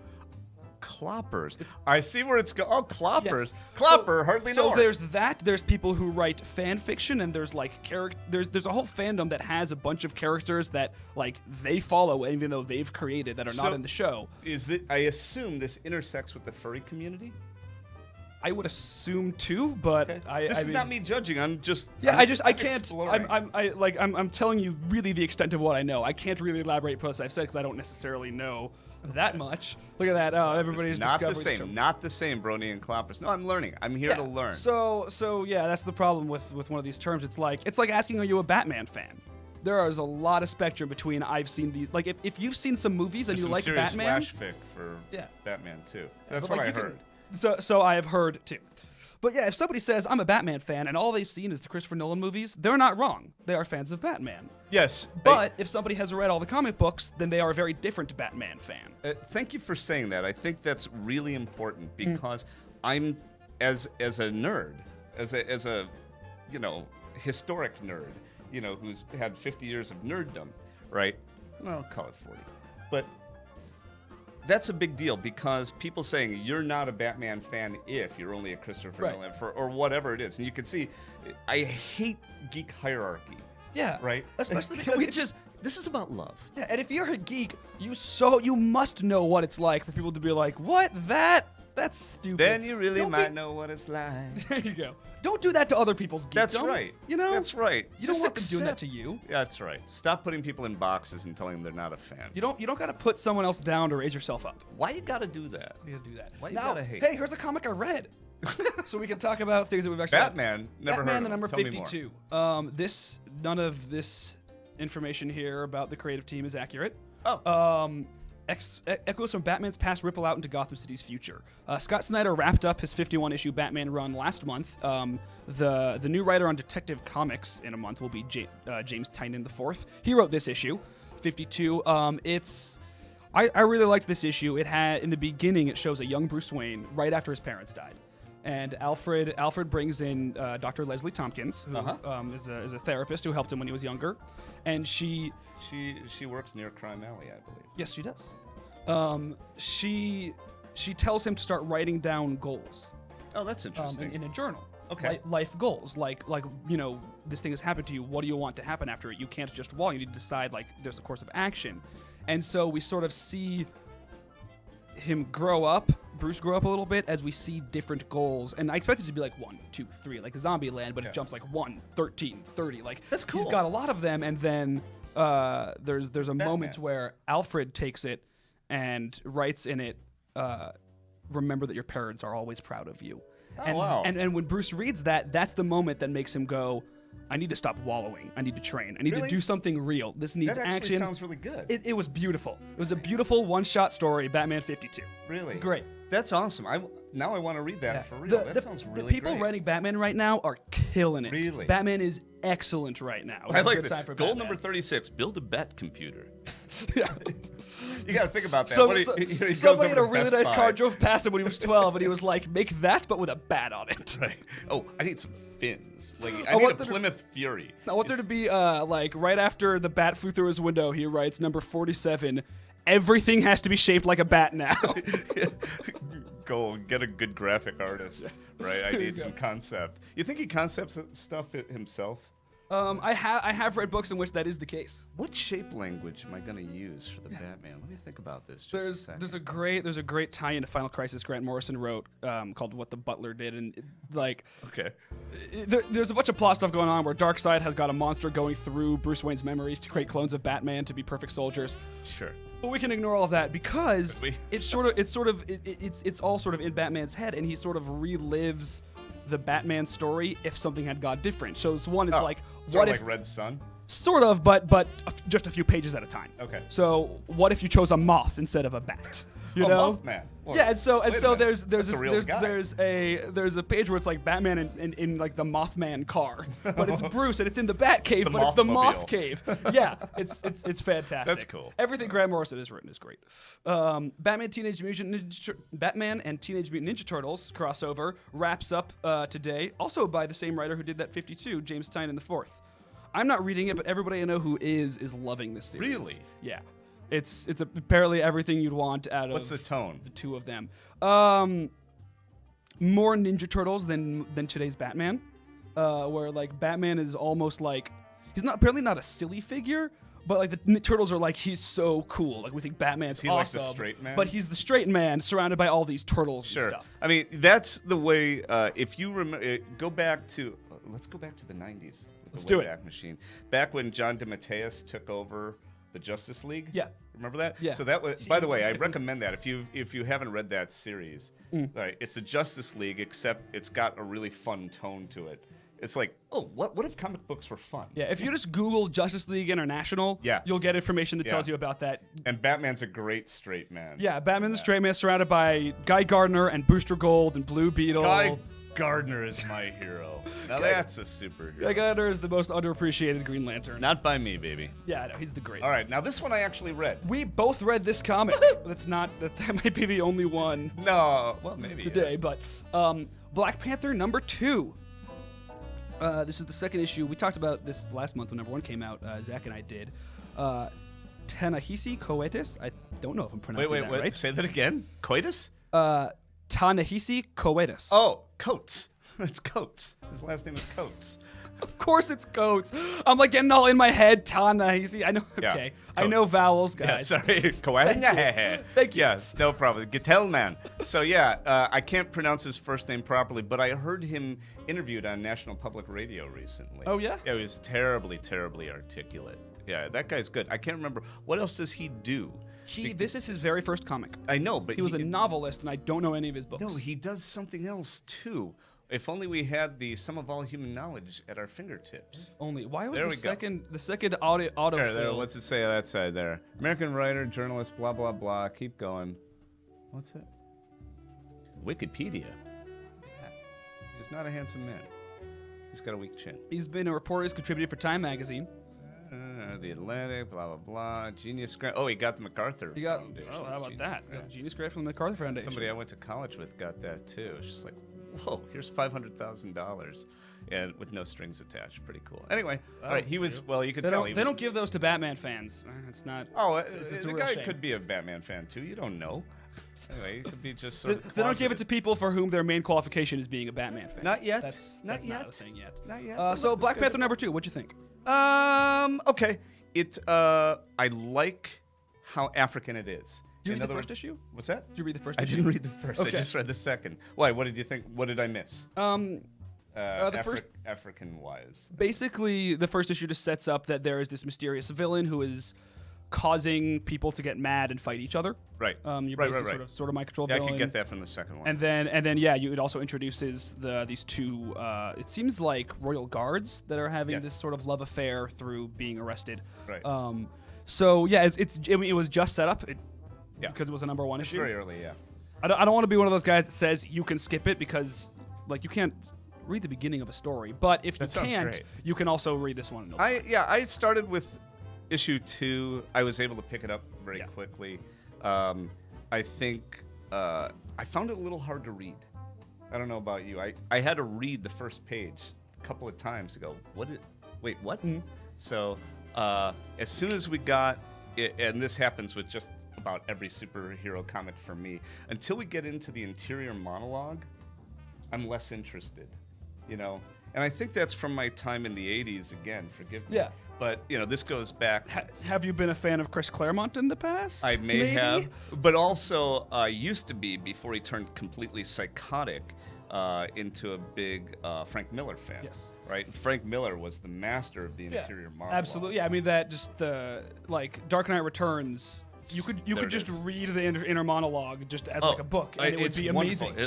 Cloppers. I see where it's going. Oh, cloppers. Yes. Clopper, hardly know. So there's that. There's people who write fan fiction, and there's like there's a whole fandom that has a bunch of characters that like they follow, even though they've created that are not in the show. I assume this intersects with the furry community? I would assume too, but okay. This is not me judging. I'm just I can't. Exploring. I'm telling you really the extent of what I know. I can't really elaborate post I've said because I don't necessarily know that much. Look at that. Oh, everybody's not the discovering same. Not the same, Brony and Cloppers. No, I'm learning. I'm here to learn. So yeah, that's the problem with one of these terms. It's like asking, are you a Batman fan? There is a lot of spectrum between I've seen these. Like if you've seen some movies and There's you like some serious Batman, slash fic for Batman too. That's but, what like, I heard. So I have heard too. But yeah, if somebody says, I'm a Batman fan, and all they've seen is the Christopher Nolan movies, they're not wrong. They are fans of Batman. Yes. But if somebody has read all the comic books, then they are a very different Batman fan. Thank you for saying that. I think that's really important because I'm, as a nerd, as a historic nerd, who's had 50 years of nerddom, right? Well, I'll call it 40. But that's a big deal because people saying you're not a Batman fan if you're only a Christopher Nolan or whatever it is. And you can see, I hate geek hierarchy. Yeah. Right? Especially because this is about love. Yeah, and if you're a geek, you must know what it's like for people to be like, what? That's stupid. Then you really might know what it's like. There you go. Don't do that to other people's geekdom. That's right. That's right. You don't want them doing that to you. Yeah, that's right. Stop putting people in boxes and telling them they're not a fan. You don't got to put someone else down to raise yourself up. Why you got to do that? You got to do that. Why you got to hate? Hey, here's a comic I read. So we can talk about things that we've actually Batman. Never heard of the number Tell 52. None of this information here about the creative team is accurate. Echoes from Batman's past ripple out into Gotham City's future. Scott Snyder wrapped up his 51-issue Batman run last month. The new writer on Detective Comics in a month will be James Tynion IV. He wrote this issue, 52. I really liked this issue. It had, in the beginning, it shows a young Bruce Wayne right after his parents died. And Alfred brings in Dr. Leslie Tompkins, who is a therapist who helped him when he was younger. And she works near Crime Alley, I believe. Yes, she does. She tells him to start writing down goals. Oh, that's interesting. In a journal. Okay. Life goals, like this thing has happened to you. What do you want to happen after it? You can't just walk. You need to decide. There's a course of action. And so we sort of see him grow up, Bruce grow up a little bit as we see different goals. And I expect it to be like 1, 2, 3, like a Zombieland, but it jumps like 1, 13, 30. Like that's cool. He's got a lot of them, and then there's a moment where Alfred takes it and writes in it, remember that your parents are always proud of you. And when Bruce reads that, that's the moment that makes him go, I need to stop wallowing. I need to train. I need to do something real. This needs action. That actually sounds really good. It was beautiful. It was a beautiful one-shot story, Batman 52. Really? Great. That's awesome. Now I want to read that for real. That sounds really great. The people writing Batman right now are killing it. Really? Batman is excellent right now. I like this. Goal number 36, build a bat computer. You got to think about that. Somebody in a really nice car drove past him when he was 12, and he was like, make that, but with a bat on it. Right. Oh, I need some fins. I need a Plymouth Fury. I want there to be, right after the bat flew through his window, he writes number 47, everything has to be shaped like a bat now. Go get a good graphic artist, right? I need some concept. You think he concepts stuff himself? I have read books in which that is the case. What shape language am I going to use for the Batman? Let me think about this. Just There's a great tie-in to Final Crisis Grant Morrison wrote called "What the Butler Did," and okay. There's a bunch of plot stuff going on where Darkseid has got a monster going through Bruce Wayne's memories to create clones of Batman to be perfect soldiers. Sure. But we can ignore all of that because it's all sort of in Batman's head, and he sort of relives the Batman story if something had gone different. So one is like, what if Red Sun? Sort of, but just a few pages at a time. Okay. So what if you chose a moth instead of a bat? You know? Mothman. Well, yeah, and so there's a page where it's like Batman in like the Mothman car, but it's Bruce and it's in the Bat Cave, but it's the Moth Cave. Yeah, it's fantastic. That's cool. Everything Grant Morrison has written is great. Batman and Teenage Mutant Ninja Turtles crossover wraps up today, also by the same writer who did that 52, James Tynion IV. I'm not reading it, but everybody I know who is loving this series. Really? Yeah. It's apparently everything you'd want out of. What's the tone? The two of them. More Ninja Turtles than today's Batman, where like Batman is almost like he's apparently not a silly figure, but like the Turtles are like he's so cool. Like we think Batman's awesome. Like the straight man? But he's the straight man surrounded by all these turtles and stuff. I mean that's the way. If you remember, go back to let's go back to the 90s. Let's do it. Back Machine. Back when John DeMatteis took over the Justice League. Yeah. Remember that? Yeah. So that was. By the way, I recommend that if you haven't read that series. Right. It's the Justice League, except it's got a really fun tone to it. It's like, oh, what if comic books were fun? Yeah. If you just Google Justice League International, you'll get information that tells you about that. And Batman's a great straight man. Yeah. Batman's the straight man surrounded by Guy Gardner and Booster Gold and Blue Beetle. Guy Gardner is my hero. Now that's a superhero. Guy Gardner is the most underappreciated Green Lantern. Not by me, baby. Yeah, I know, he's the greatest. All right, now this one I actually read. We both read this comic. That might be the only one. No, well maybe today, but Black Panther #2. This is the second issue. We talked about this last month when #1 came out. Zach and I did. Ta-Nehisi Coates. I don't know if I'm pronouncing that right. Say that again. Coitus? Ta-Nehisi Coates. Oh, Coates. It's Coates. His last name is Coates. Of course it's Coates. I'm like getting all in my head. Ta-Nehisi. I know. Yeah, okay. Coates. I know vowels, guys. Yeah, sorry. Coates. Thank you. Yes, no problem. Gitelman. So yeah, I can't pronounce his first name properly, but I heard him interviewed on National Public Radio recently. Oh yeah? Yeah, he was terribly, terribly articulate. Yeah, that guy's good. I can't remember. What else does he do? This is his very first comic. I know, but he was a novelist, and I don't know any of his books. No, he does something else too. If only we had the sum of all human knowledge at our fingertips. Only. Why was There the second auto there, what's it say on that side there? American writer, journalist, blah blah blah. Keep going. What's it? Wikipedia. He's not a handsome man. He's got a weak chin. He's been a reporter. He's contributed for Time magazine. The Atlantic, blah blah blah. Genius grant. Oh, he got the MacArthur Foundation. Oh, how about that? Got the Genius grant from the MacArthur Foundation. Somebody I went to college with got that too. It's just like, whoa, here's $500,000, and with no strings attached. Pretty cool. Anyway, all right, he was. Well, you could tell. They don't give those to Batman fans. It's not. Oh, it's the a guy shame. could be a Batman fan too. You don't know. Anyway, it could be just sort of. They don't give it to people for whom their main qualification is being a Batman fan. Not yet. That's not yet. Not a thing yet. Not yet. So Black Panther #2. What'd you think? Okay. I like how African it is. Did you read the first issue? What's that? Did you read the first I issue? didn't read the first. Okay. I just read the second. Why? What did you think? What did I miss? The first African-wise. Basically, the first issue just sets up that there is this mysterious villain who is causing people to get mad and fight each other. Right. You're right. sort of mind control Yeah, villain. I could get that from the second one. And then yeah, it also introduces these two. It seems like royal guards that are having this sort of love affair through being arrested. Right. So yeah, it was just set up. Because it was a #1 issue. Very early, yeah. I don't want to be one of those guys that says you can skip it because like you can't read the beginning of a story. But if you can't, great. you can also read this one. I started with issue 2. I was able to pick it up very quickly. I think I found it a little hard to read. I don't know about you. I had to read the first page a couple of times to go, wait, what? Mm-hmm. So as soon as we got it, and this happens with just about every superhero comic for me, until we get into the interior monologue, I'm less interested, you know? And I think that's from my time in the 80s again, forgive me. Yeah. But, this goes back. Have you been a fan of Chris Claremont in the past? I may have. But also used to be, before he turned completely psychotic, into a big Frank Miller fan. Yes. Right? Frank Miller was the master of the interior monologue. Absolutely. Yeah, I mean, that just Dark Knight Returns. You could just read the inner monologue just as like a book, and it would be amazing.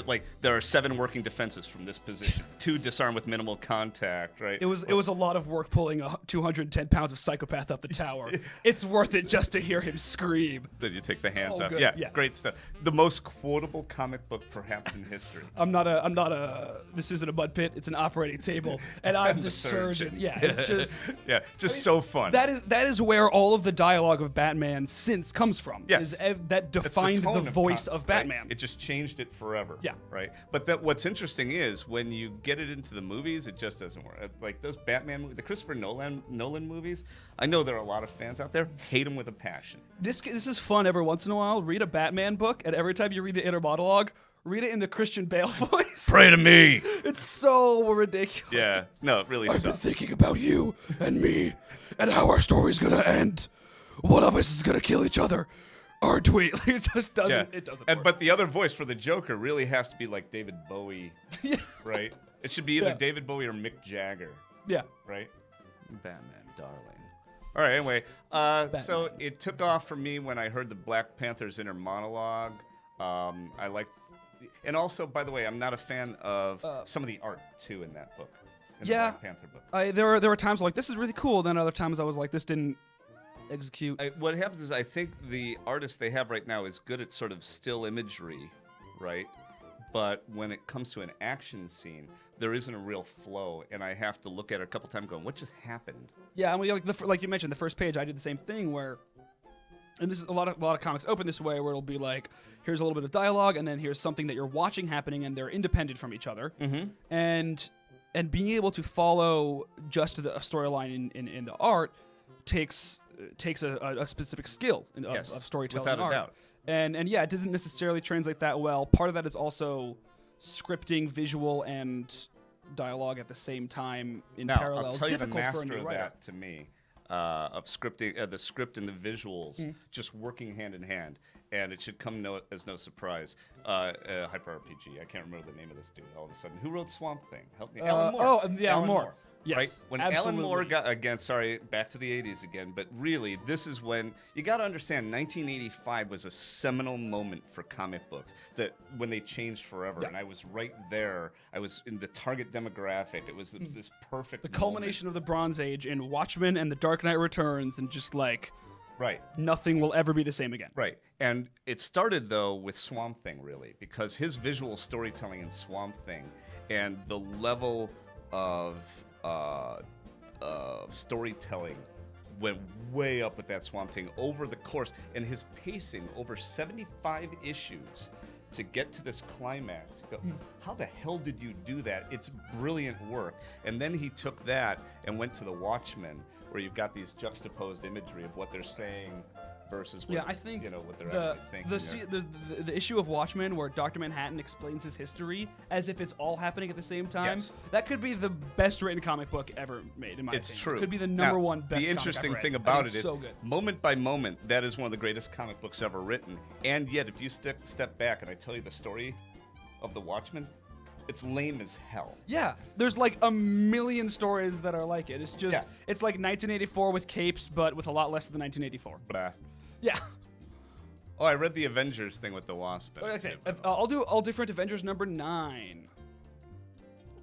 There are 7 working defenses from this position. 2 disarm with minimal contact, right? It was a lot of work pulling 210 pounds of psychopath up the tower. It's worth it just to hear him scream. Then you take the hands off. Good. Yeah, great stuff. The most quotable comic book perhaps in history. I'm not a. This isn't a mud pit. It's an operating table, and I'm the surgeon. Yeah, it's just. So fun. That is where all of the dialogue of Batman since comes from. Yes. That defined the voice of Batman. Right? It just changed it forever. Yeah. Right. But what's interesting is when you get it into the movies, it just doesn't work. Like those Batman, the Christopher Nolan movies. I know there are a lot of fans out there hate them with a passion. This is fun every once in a while. Read a Batman book, and every time you read the inner monologue, read it in the Christian Bale voice. Pray to me. It's so ridiculous. Yeah. No, it really sucks. I've been thinking about you and me and how our story's gonna end. One of us is gonna kill each other. Our tweet. It just doesn't. Yeah. It doesn't. Work. But the other voice for the Joker really has to be like David Bowie. Yeah. Right. It should be either David Bowie or Mick Jagger. Yeah. Right. Batman, darling. All right. Anyway, so it took off for me when I heard the Black Panthers inner monologue. I liked, and also, by the way, I'm not a fan of some of the art too in that book. In the Black Panther book. There were times like this is really cool. Then other times I was like, this didn't execute. What happens is I think the artist they have right now is good at sort of still imagery, right? But when it comes to an action scene, there isn't a real flow, and I have to look at it a couple times going, what just happened? Yeah, I mean, like you mentioned, the first page, I did the same thing where, and this is a lot of comics open this way, where it'll be like, here's a little bit of dialogue, and then here's something that you're watching happening, and they're independent from each other. Mm-hmm. And being able to follow just a storyline in the art takes a specific skill of storytelling. Without a doubt. And yeah, it doesn't necessarily translate that well. Part of that is also scripting, visual, and dialogue at the same time in parallel. I'll tell you the difficult for a master new of writer. that to me, of scripting, the script and the visuals just working hand in hand. And it should come as no surprise. Hyper RPG. I can't remember the name of this dude all of a sudden. Who wrote Swamp Thing? Help me. Alan Moore. Alan Moore. Yes, right? When absolutely. Alan Moore got, again, sorry, back to the 80s again, but really, this is when, you got to understand, 1985 was a seminal moment for comic books, that when they changed forever, and I was right there. I was in the target demographic. It was this perfect The culmination of the Bronze Age in Watchmen and The Dark Knight Returns, and just like... Right. Nothing will ever be the same again. Right. And it started, though, with Swamp Thing, really, because his visual storytelling in Swamp Thing and the level of storytelling went way up with that Swamp Thing over the course, and his pacing over 75 issues to get to this climax. You go, how the hell did you do that? It's brilliant work. And then he took that and went to the Watchmen, where you've got these juxtaposed imagery of what they're saying versus what, I think what they're actually thinking. The issue of Watchmen where Dr. Manhattan explains his history as if it's all happening at the same time, that could be the best written comic book ever made, in my opinion. It's true. It could be the number one best The comic interesting I've read. thing about it is, so good. moment by moment, that is one of the greatest comic books ever written. And yet, if you step back and I tell you the story of the Watchmen, it's lame as hell. Yeah, there's like a million stories that are like it. It's just, it's like 1984 with capes, but with a lot less than 1984. Blah. Yeah. Oh, I read the Avengers thing with the Wasp. Okay, I'll do All Different Avengers number 9.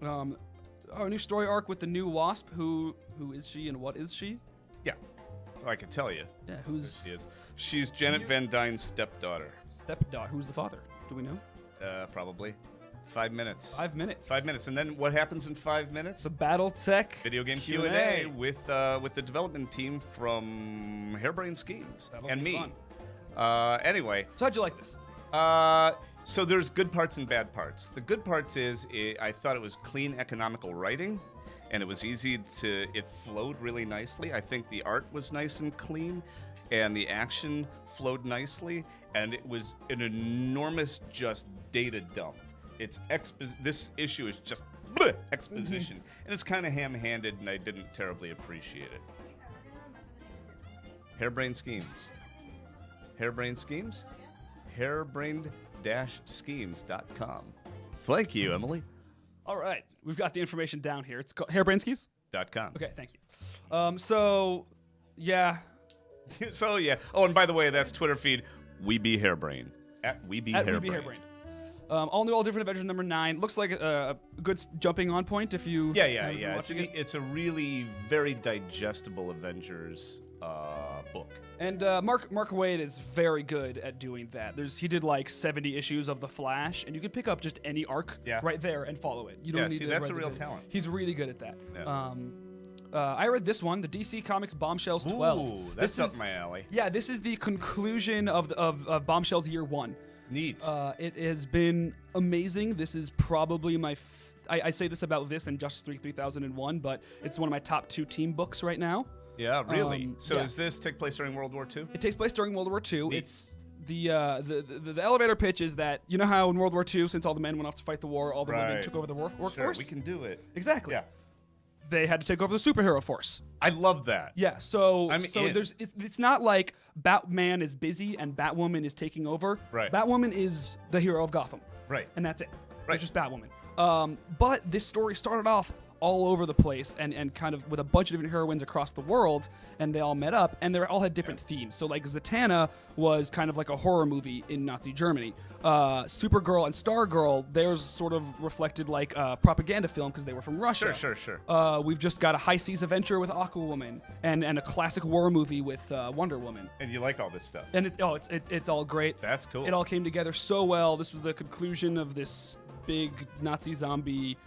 Our new story arc with the new Wasp. Who is she and what is she? Yeah, I can tell you. Yeah, who she is. She's Janet Van Dyne's stepdaughter. Stepdaughter. Who's the father? Do we know? Probably. 5 minutes. 5 minutes. 5 minutes, and then what happens in 5 minutes? The BattleTech video game Q&A with the development team from Harebrained Schemes and me. Fun. Anyway, so how'd you like this? So there's good parts and bad parts. The good parts is I thought it was clean, economical writing, and it was easy to. It flowed really nicely. I think the art was nice and clean, and the action flowed nicely, and it was an enormous just data dump. This issue is just exposition, and it's kind of ham-handed, and I didn't terribly appreciate it. Harebrained schemes. Harebrained schemes? Harebrained-schemes.com. Thank you, Emily. All right, we've got the information down here. It's called harebrainskis.com. Okay, thank you. Yeah. So yeah. Oh, and by the way, that's Twitter feed. We be Harebrained at We Be Harebrained. All new, all different Avengers number 9. Looks like a good jumping on point if you. Yeah. It's a really very digestible Avengers book. And Mark Waid is very good at doing that. He did like 70 issues of The Flash, and you can pick up just any arc right there and follow it. You don't need to that's a real talent. He's really good at that. Yeah. I read this one, the DC Comics Bombshells 12. Ooh, that's up my alley. Yeah, this is the conclusion of Bombshells Year 1. Neat. It has been amazing. This is probably I say this about this and Justice League 3001, but it's one of my top 2 team books right now. Yeah, really? Does this take place during World War II? It takes place during World War II. Neat. It's the elevator pitch is that, you know how in World War II, since all the men went off to fight the war, all the women took over the workforce? Sure, we can do it. Exactly. Yeah. They had to take over the superhero force. I love that. Yeah, it's not like Batman is busy and Batwoman is taking over. Right. Batwoman is the hero of Gotham. Right. And that's it. Right. It's just Batwoman. But this story started off all over the place and kind of with a bunch of different heroines across the world, and they all met up, and they all had different themes. So like Zatanna was kind of like a horror movie in Nazi Germany. Supergirl and Stargirl, theirs sort of reflected like a propaganda film because they were from Russia. Sure. We've just got a high seas adventure with Aquawoman and a classic war movie with Wonder Woman. And you like all this stuff. And it's all great. That's cool. It all came together so well. This was the conclusion of this big Nazi zombie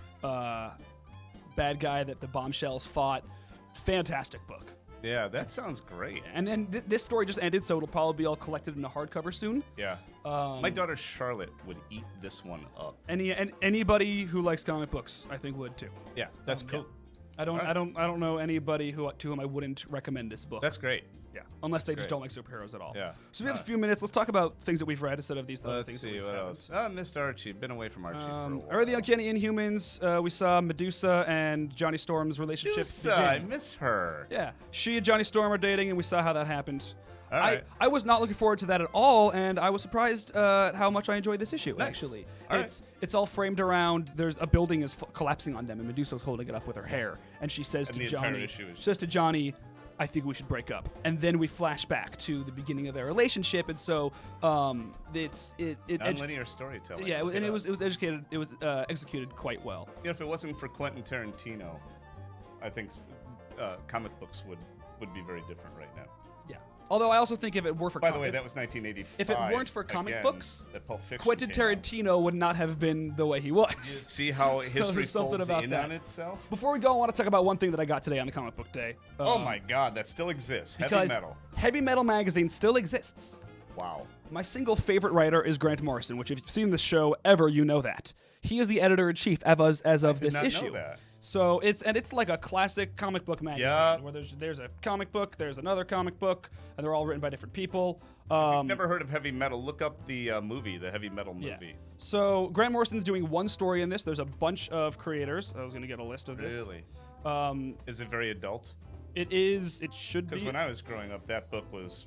bad guy that the Bombshells fought. Fantastic book. Yeah, that sounds great. And then this story just ended, so it'll probably be all collected in a hardcover soon. Yeah. My daughter Charlotte would eat this one up. Anybody who likes comic books, I think, would too. Yeah, that's cool. Yeah. I don't know anybody to whom I wouldn't recommend this book. That's great. Yeah, unless they just don't like superheroes at all. Yeah. So we have a few minutes. Let's talk about things that we've read instead of these other things. Let's see what else. Missed Archie. Been away from Archie for a while. I read the Uncanny Inhumans. We saw Medusa and Johnny Storm's relationship begin. I miss her. Yeah, she and Johnny Storm are dating, and we saw how that happened. All right. I was not looking forward to that at all, and I was surprised at how much I enjoyed this issue. Nice. Actually, All it's all framed around. There's a building is collapsing on them, and Medusa's holding it up with her hair, and she says to Johnny, I think we should break up. And then we flash back to the beginning of their relationship, and so it's nonlinear storytelling. Yeah, and it was executed quite well. If it wasn't for Quentin Tarantino, I think comic books would be very different right now. Yeah. Although I also think if it were for By the way, that was 1985. If it weren't for comic books, Pulp Fiction Quentin Tarantino would not have been the way he was. You see how history folds in on itself? Before we go, I want to talk about one thing that I got today on the comic book day. Oh my God, that still exists. Heavy Metal. Heavy Metal magazine still exists. Wow. My single favorite writer is Grant Morrison, which if you've seen the show ever, you know that. He is the editor-in-chief as of this issue. Know that. So it's like a classic comic book magazine where there's a comic book, there's another comic book, and they're all written by different people. If you've never heard of Heavy Metal, look up the movie, the Heavy Metal movie. Yeah. So Grant Morrison's doing one story in this. There's a bunch of creators. I was going to get a list of this. Really? Is it very adult? It is. It should be. Because when I was growing up, that book was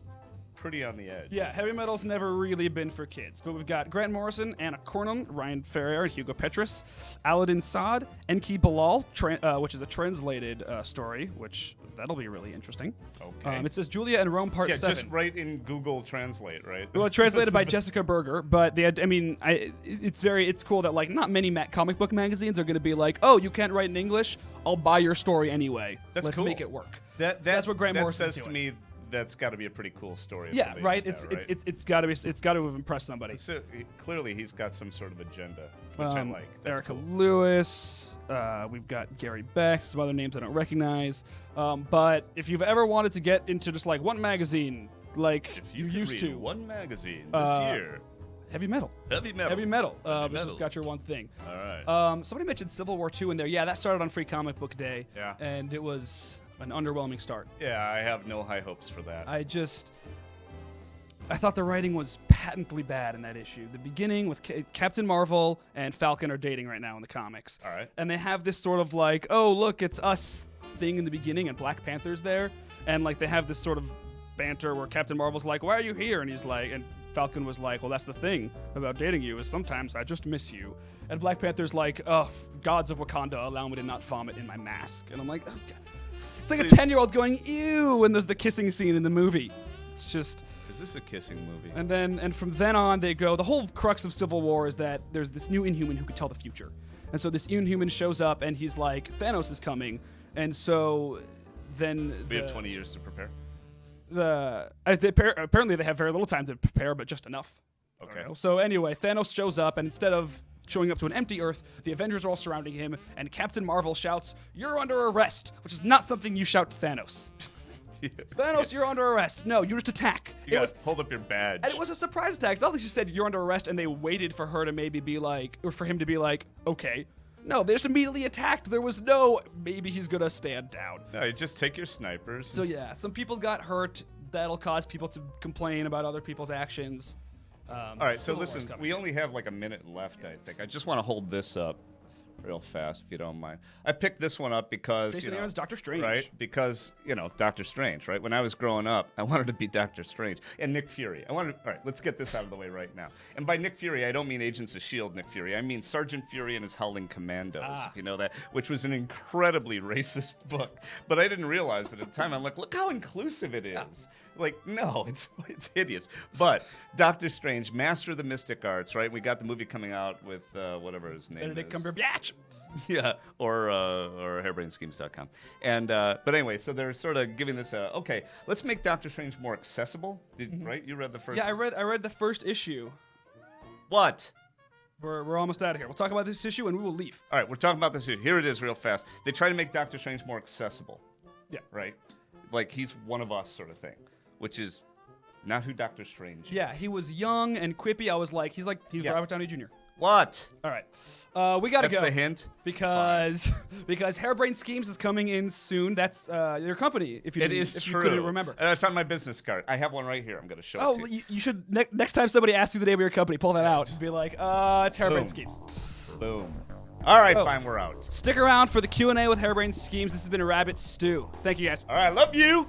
pretty on the edge. Yeah, Heavy Metal's never really been for kids. But we've got Grant Morrison, Anna Cornum, Ryan Ferrer, Hugo Petrus, Aladdin Saad, Enki Bilal, which is a translated story, which that'll be really interesting. Okay. It says Julia and Rome Part 7. Yeah, just write in Google Translate, right? Well, translated by Jessica Berger, but it's cool that like not many comic book magazines are going to be like, oh, you can't write in English, I'll buy your story anyway. Let's cool. make it work. That's what Grant Morrison says to me. That's got to be a pretty cool story. Yeah, right. It's got to have impressed somebody. So, clearly, he's got some sort of agenda, which I like. That's Erica cool. Lewis. We've got Gary Beck. Some other names I don't recognize. But if you've ever wanted to get into just like one magazine, like you used to, one magazine this year. Heavy Metal. Heavy Metal. Heavy Metal. This has got your one thing. All right. Somebody mentioned Civil War II in there. Yeah, that started on Free Comic Book Day. Yeah. And it was an underwhelming start. Yeah, I have no high hopes for that. I thought the writing was patently bad in that issue. The beginning with Captain Marvel and Falcon are dating right now in the comics. All right. And they have this sort of like, oh, look, it's us thing in the beginning, and Black Panther's there. And like they have this sort of banter where Captain Marvel's like, why are you here? And he's like, and Falcon was like, well, that's the thing about dating you is sometimes I just miss you. And Black Panther's like, oh, gods of Wakanda, allow me to not vomit in my mask. And I'm like, oh, it's like a 10-year-old going, ew, and there's the kissing scene in the movie. It's just... Is this a kissing movie? And from then on, they go, the whole crux of Civil War is that there's this new Inhuman who could tell the future. And so this Inhuman shows up, and he's like, Thanos is coming. And so then... We have 20 years to prepare. Apparently they have very little time to prepare, but just enough. Okay. So anyway, Thanos shows up, and instead of showing up to an empty Earth, the Avengers are all surrounding him, and Captain Marvel shouts, "You're under arrest," which is not something you shout to Thanos. Thanos, you're under arrest. No, you just attack. You guys hold up your badge. And it was a surprise attack. It's not like she said, "You're under arrest," and they waited for her to maybe be like, or for him to be like, okay. No, they just immediately attacked. There was no, maybe he's gonna stand down. No, you just take your snipers. So yeah, some people got hurt. That'll cause people to complain about other people's actions. All right, so listen, we only have like a minute left, I think. I just want to hold this up real fast, if you don't mind. I picked this one up because, Based on it was Doctor Strange. Right? Because, Doctor Strange, right? When I was growing up, I wanted to be Doctor Strange. And Nick Fury. All right, let's get this out of the way right now. And by Nick Fury, I don't mean Agents of S.H.I.E.L.D. Nick Fury. I mean Sergeant Fury and his Howling Commandos, if you know that, which was an incredibly racist book. But I didn't realize it at the time. I'm like, look how inclusive it is. Yeah. Like, no, it's hideous. But Doctor Strange, master of the mystic arts, right? We got the movie coming out with whatever his name Benedict is. Cumberbatch. Yeah, or hairbrainschemes.com. And but anyway, so they're sort of giving this okay, let's make Doctor Strange more accessible. Right? You read the first. Yeah, I read the first issue. What? We're almost out of here. We'll talk about this issue and we will leave. All right, we're talking about this issue. Here it is, real fast. They try to make Doctor Strange more accessible. Yeah. Right. Like he's one of us, sort of thing, which is not who Doctor Strange is. Yeah, he was young and quippy. I was like, he's Robert Downey Jr. What? All right. We got to go. That's the hint? Because Hairbrained Schemes is coming in soon. That's your company, if you couldn't remember. It's on my business card. I have one right here. I'm going to show it to you. You should, next time somebody asks you the name of your company, pull that out and be like, it's Hairbrained Schemes. Boom. All right, fine, we're out. Stick around for the Q&A with Hairbrained Schemes. This has been a Rabbit Stew. Thank you, guys. All right, love you.